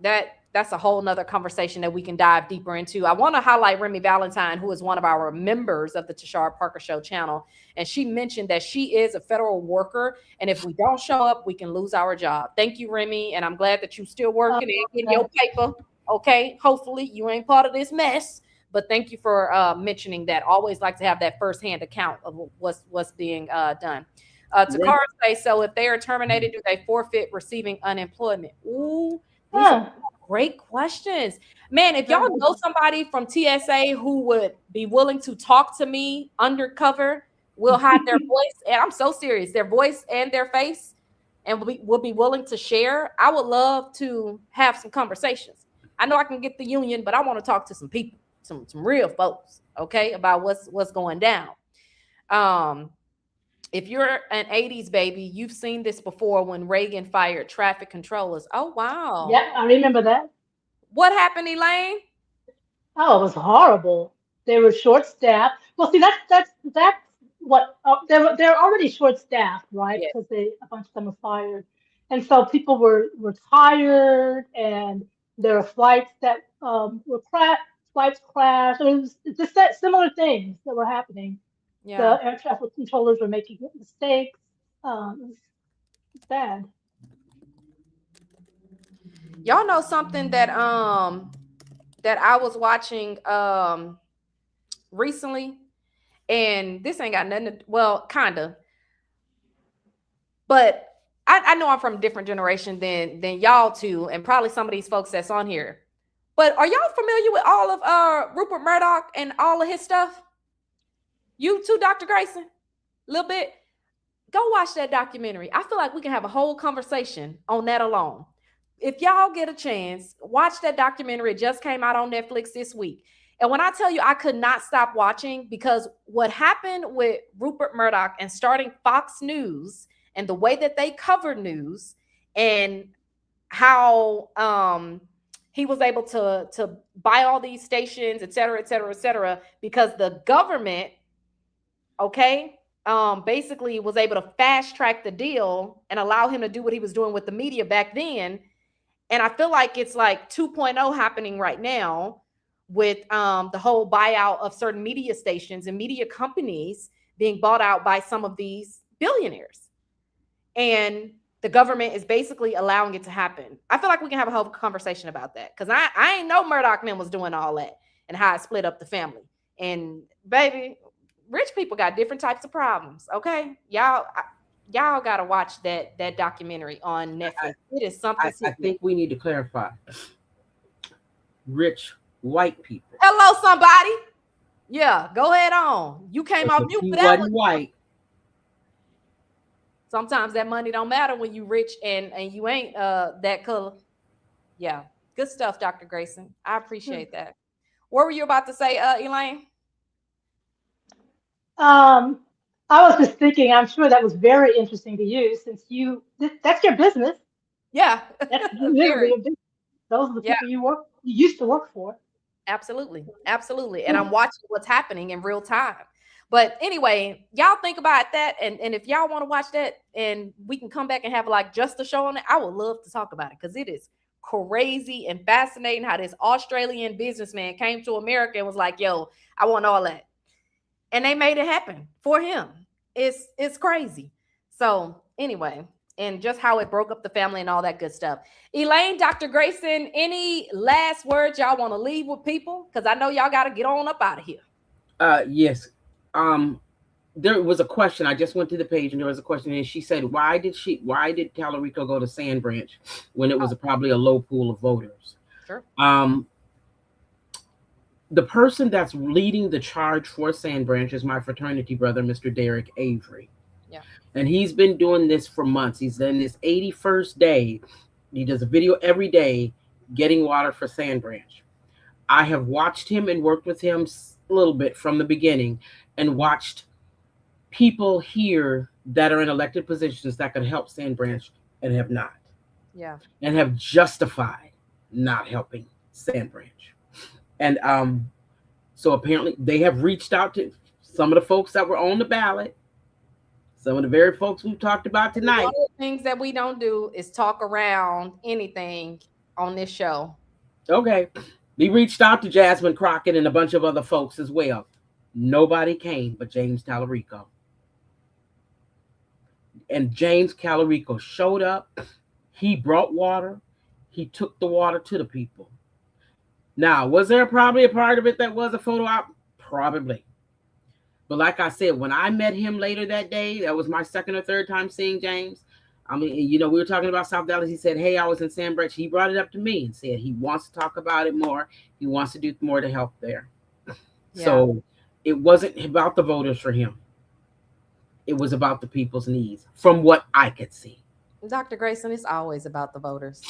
Speaker 1: that's a whole nother conversation that we can dive deeper into. I want to highlight Remy Valentine, who is one of our members of the Tashara Parker Show channel. And she mentioned that she is a federal worker. And if we don't show up, we can lose our job. Thank you, Remy. And I'm glad that you're still working and getting your paper. Okay. Hopefully you ain't part of this mess. But thank you for mentioning that. Always like to have that firsthand account of what's being done. Takara say, so if they are terminated, do they forfeit receiving unemployment? Ooh, these are great questions. Man, if y'all know somebody from TSA who would be willing to talk to me undercover, will hide their voice, and I'm so serious, their voice and their face, and will be willing to share, I would love to have some conversations. I know I can get the union, but I want to talk to some people, some real folks, okay, about what's going down. If you're an 80s baby, you've seen this before when Reagan fired traffic controllers. Oh, wow.
Speaker 5: Yeah, I remember that.
Speaker 1: What happened, Elaine?
Speaker 5: Oh, it was horrible. They were short-staffed. Well, see, that's what they're already short-staffed, right? Because a bunch of them were fired, and so people were tired, and there were flights that flights crashed. It was just similar things that were happening. Yeah. The air traffic controllers were making mistakes. It's bad.
Speaker 1: Y'all know something that that I was watching recently, And this ain't got nothing to, well, kind of. But I know I'm from a different generation than y'all two, and probably some of these folks that's on here. But are y'all familiar with all of Rupert Murdoch and all of his stuff? You too, Dr. Grayson? A little bit? Go watch that documentary. I feel like we can have a whole conversation on that alone. If y'all get a chance, watch that documentary. It just came out on Netflix this week. And when I tell you I could not stop watching, because what happened with Rupert Murdoch and starting Fox News and the way that they cover news and how he was able to buy all these stations, et cetera, et cetera, et cetera, because the government, basically was able to fast track the deal and allow him to do what he was doing with the media back then. And I feel like it's like 2.0 happening right now with the whole buyout of certain media stations and media companies being bought out by some of these billionaires. And the government is basically allowing it to happen. I feel like we can have a whole conversation about that, because I ain't know Murdoch man was doing all that and how it split up the family. And baby, rich people got different types of problems. Okay, y'all gotta watch that documentary on Netflix. It is something.
Speaker 4: I think we need to clarify. Rich white people.
Speaker 1: Hello, somebody. Yeah, go ahead on. You came off mute for that one.
Speaker 4: White.
Speaker 1: Sometimes that money don't matter when you rich and you ain't that color. Yeah, good stuff, Dr. Grayson. I appreciate that. What were you about to say, Elaine?
Speaker 5: I was just thinking, I'm sure that was very interesting to you, since that's your business.
Speaker 1: Yeah.
Speaker 5: That's literally your business. Those are the people you used to work for.
Speaker 1: Absolutely. Absolutely. And I'm watching what's happening in real time. But anyway, y'all think about that. And if y'all want to watch that and we can come back and have like just a show on it, I would love to talk about it, because it is crazy and fascinating how this Australian businessman came to America and was like, yo, I want all that. And they made it happen for him. It's crazy. So anyway, and just how it broke up the family and all that good stuff. Elaine, Dr. Grayson, any last words y'all want to leave with people? Because I know y'all got to get on up out of here.
Speaker 4: Yes. There was a question. I just went to the page and there was a question, and she said, why did Tallarico go to Sand Branch when it was probably a low pool of voters?
Speaker 1: Sure.
Speaker 4: The person that's leading the charge for Sand Branch is my fraternity brother, Mr. Derek Avery.
Speaker 1: Yeah.
Speaker 4: And he's been doing this for months. He's in his 81st day. He does a video every day getting water for Sand Branch. I have watched him and worked with him a little bit from the beginning, and watched people here that are in elected positions that could help Sand Branch and have not.
Speaker 1: Yeah.
Speaker 4: And have justified not helping Sand Branch. And so apparently they have reached out to some of the folks that were on the ballot, some of the very folks we talked about tonight.
Speaker 1: One of the things that we don't do is talk around anything on this show.
Speaker 4: Okay. We reached out to Jasmine Crockett and a bunch of other folks as well. Nobody came but James Tallarico. And James Tallarico showed up. He brought water. He took the water to the people. Now, was there probably a part of it that was a photo op? Probably. But like I said, when I met him later that day, that was my second or third time seeing James. I mean, we were talking about South Dallas. He said, hey, I was in Sand Branch. He brought it up to me and said he wants to talk about it more. He wants to do more to help there. Yeah. So it wasn't about the voters for him. It was about the people's needs, from what I could see.
Speaker 1: Dr. Grayson, it's always about the voters.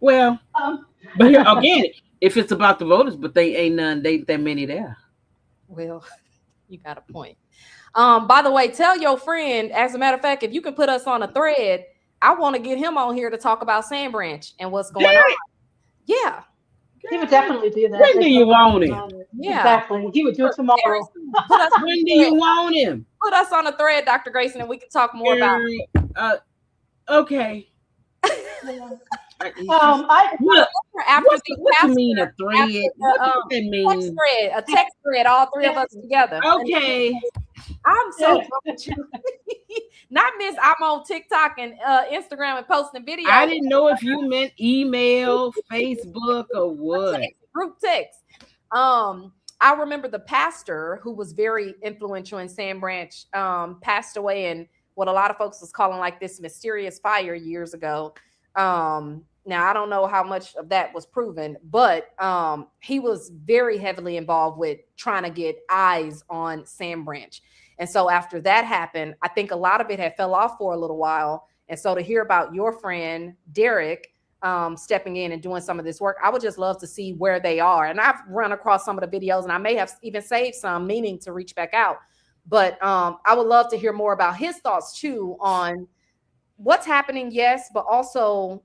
Speaker 4: Well, but here, again, if it's about the voters, but they ain't that many there.
Speaker 1: Well, you got a point. By the way, tell your friend, as a matter of fact, if you can put us on a thread, I want to get him on here to talk about Sand Branch and what's going on. Yeah.
Speaker 5: He would definitely do that.
Speaker 4: When do you want him?
Speaker 1: Yeah.
Speaker 5: Exactly. He would do it tomorrow.
Speaker 4: When do you want him?
Speaker 1: Put us on a thread, Dr. Grayson, and we can talk more about it.
Speaker 4: Okay.
Speaker 1: What
Speaker 4: you mean a thread? What does that mean?
Speaker 1: A text thread, all three of us together.
Speaker 4: Okay.
Speaker 1: I'm so with you. Not miss. I'm on TikTok and Instagram and posting videos.
Speaker 4: I didn't know if you meant email, Facebook, or what.
Speaker 1: Group text. I remember the pastor who was very influential in Sand Branch passed away in what a lot of folks was calling like this mysterious fire years ago. Now, I don't know how much of that was proven, but he was very heavily involved with trying to get eyes on Sand Branch. And so after that happened, I think a lot of it had fell off for a little while. And so to hear about your friend, Derek, stepping in and doing some of this work, I would just love to see where they are. And I've run across some of the videos, and I may have even saved some, meaning to reach back out. But I would love to hear more about his thoughts too on what's happening, yes, but also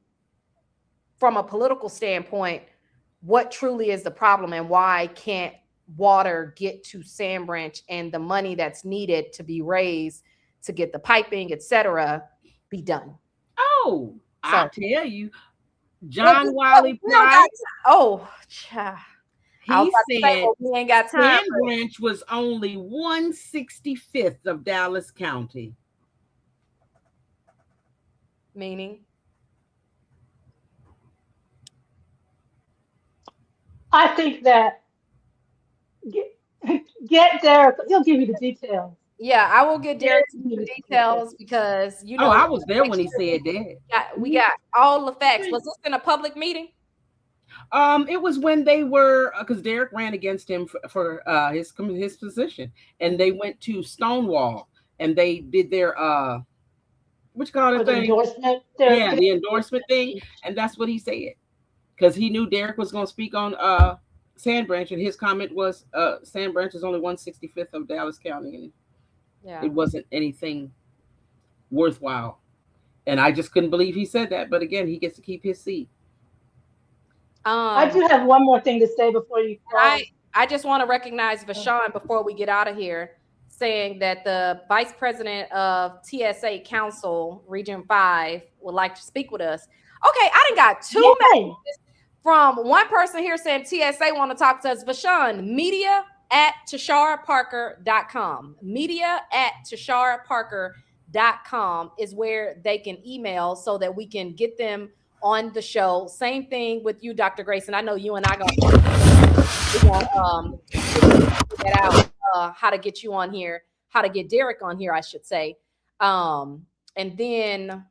Speaker 1: from a political standpoint, what truly is the problem and why can't water get to Sand Branch and the money that's needed to be raised to get the piping, etc., be done?
Speaker 4: Oh,
Speaker 1: So-
Speaker 4: I'll tell you, John Wiley Price. He said
Speaker 1: we ain't got time.
Speaker 4: Sand Branch was only 1/65th of Dallas County.
Speaker 1: Meaning?
Speaker 5: I think that get Derek. He'll give you the details.
Speaker 1: Yeah, I will get Derek to give the details because you know.
Speaker 4: Oh, I was there when he said that.
Speaker 1: We got all the facts. Was this in a public meeting?
Speaker 4: It was when they were because Derek ran against him for his position, and they went to Stonewall and they did their what you call it thing?
Speaker 5: Endorsement.
Speaker 4: Yeah, the endorsement thing, and that's what he said because he knew Derek was going to speak on Sand Branch, and his comment was Sand Branch is only 1/65th of Dallas County, and
Speaker 1: Yeah.
Speaker 4: it wasn't anything worthwhile. And I just couldn't believe he said that. But again, he gets to keep his seat.
Speaker 5: I do have one more thing to say before you close.
Speaker 1: I just want to recognize Vashawn before we get out of here, saying that the vice president of TSA Council Region 5 would like to speak with us. Okay, I done got two messages from one person here saying TSA want to talk to us. Vashawn, media@TasharaParker.com. Media@TasharaParker.com is where they can email so that we can get them on the show. Same thing with you, Dr. Grayson. I know you and I gonna figure that out, how to get you on here, how to get Derek on here, I should say. And then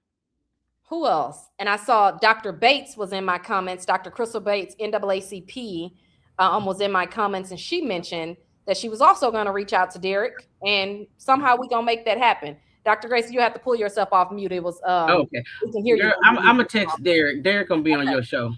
Speaker 1: who else? And I saw Dr. Bates was in my comments. Dr. Crystal Bates, NAACP, was in my comments, and she mentioned that she was also going to reach out to Derek, and somehow we gonna make that happen. Dr. Grace, you have to pull yourself off mute. It was
Speaker 4: okay.
Speaker 1: We can hear you.
Speaker 4: I'm gonna text Derek. Derek gonna be on your show.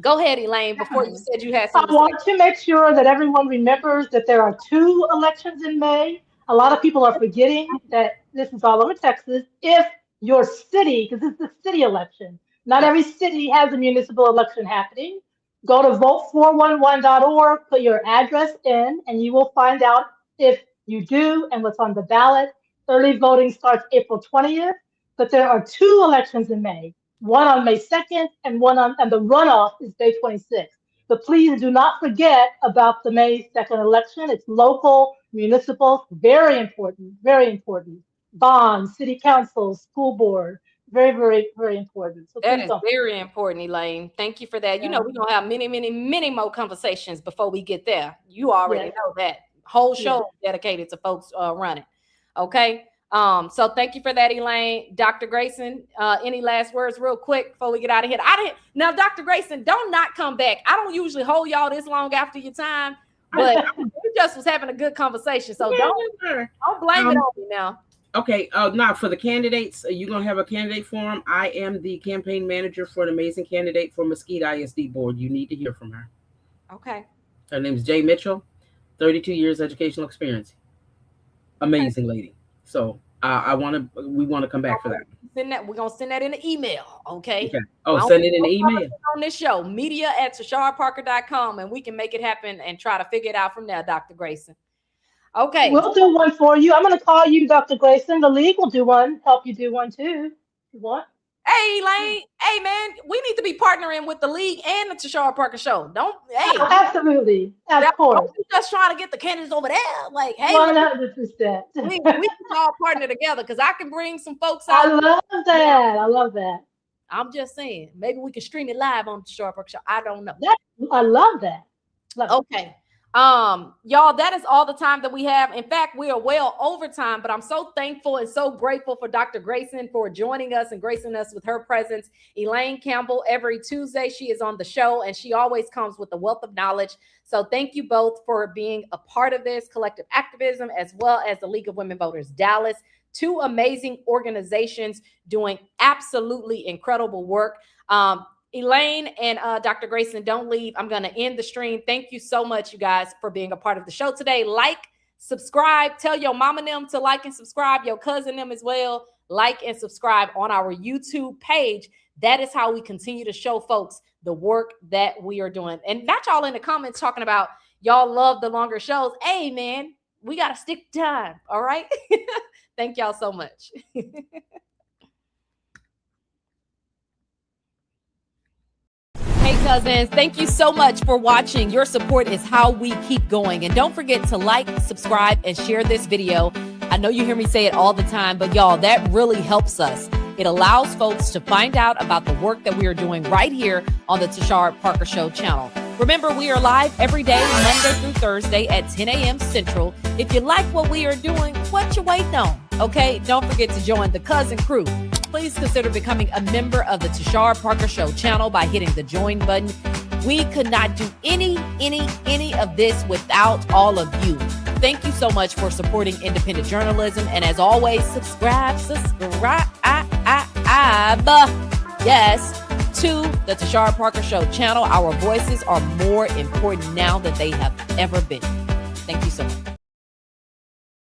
Speaker 1: Go ahead, Elaine. Before you said you had
Speaker 5: I
Speaker 1: something
Speaker 5: want to make sure that everyone remembers that there are 2 elections in May. A lot of people are forgetting that this is all over Texas. If your city, because it's the city election, not every city has a municipal election happening. Go to vote411.org, put your address in, and you will find out if you do and what's on the ballot. Early voting starts April 20th, but there are 2 elections in May, one on May 2nd and and the runoff is May 26th. But please do not forget about the May 2nd election. It's local, municipal, very important, very important. Bonds, city council, school board, very, very, very important. So
Speaker 1: that is very important, Elaine. Thank you for that.
Speaker 5: Yeah.
Speaker 1: You know, we're gonna have many, many, many more conversations before we get there. You already know that. Whole show dedicated to folks running. Okay. So thank you for that, Elaine. Dr. Grayson, any last words real quick before we get out of here? Now, Dr. Grayson, don't not come back. I don't usually hold y'all this long after your time, but we just was having a good conversation. So don't blame it on me now.
Speaker 4: Okay. Now for the candidates, you're gonna have a candidate forum. I am the campaign manager for an amazing candidate for Mesquite ISD board. You need to hear from her.
Speaker 1: Okay.
Speaker 4: Her name is Jay Mitchell, 32 years educational experience. Amazing lady. So we want to come back for that.
Speaker 1: We're gonna send that in an email, okay?
Speaker 4: Oh, send it in an email
Speaker 1: on this show, media@TasharaParker.com, and we can make it happen and try to figure it out from there, Dr. Grayson. Okay,
Speaker 5: we'll do one for you. I'm going to call you, Dr. Grayson. The league will do one. Help you do one too. You want?
Speaker 1: Hey, Elaine. Hey, man, we need to be partnering with the league and the Tashara Parker Show.
Speaker 5: Absolutely, of course.
Speaker 1: Don't be just trying to get the candidates over there. Like, hey,
Speaker 5: 100%.
Speaker 1: we can all partner together because I can bring some folks out.
Speaker 5: I love that.
Speaker 1: I'm just saying, maybe we can stream it live on the Tashara Parker Show. I don't know.
Speaker 5: I love that.
Speaker 1: Okay. Y'all, that is all the time that we have. In fact, we are well over time, but I'm so thankful and so grateful for Dr. Grayson for joining us and gracing us with her presence. Elaine Campbell, every Tuesday, she is on the show and she always comes with a wealth of knowledge. So thank you both for being a part of this collective activism, as well as the League of Women Voters Dallas. Two amazing organizations doing absolutely incredible work. Elaine and Dr. Grayson, don't leave. I'm going to end the stream. Thank you so much, you guys, for being a part of the show today. Like, subscribe, tell your mama them to like and subscribe, your cousin them as well. Like and subscribe on our YouTube page. That is how we continue to show folks the work that we are doing. And not y'all in the comments talking about y'all love the longer shows. Hey, man, we got to stick to time. All right. Thank y'all so much. Hey cousins, thank you so much for watching. Your support is how we keep going. And don't forget to like, subscribe, and share this video. I know you hear me say it all the time, but y'all, that really helps us. It allows folks to find out about the work that we are doing right here on the Tashara Parker Show channel. Remember, we are live every day, Monday through Thursday at 10 a.m. Central. If you like what we are doing, what you waiting on? Okay, don't forget to join the cousin crew. Please consider becoming a member of the Tashara Parker Show channel by hitting the join button. We could not do any of this without all of you. Thank you so much for supporting independent journalism. And as always, subscribe, yes, to the Tashara Parker Show channel. Our voices are more important now than they have ever been. Thank you so much.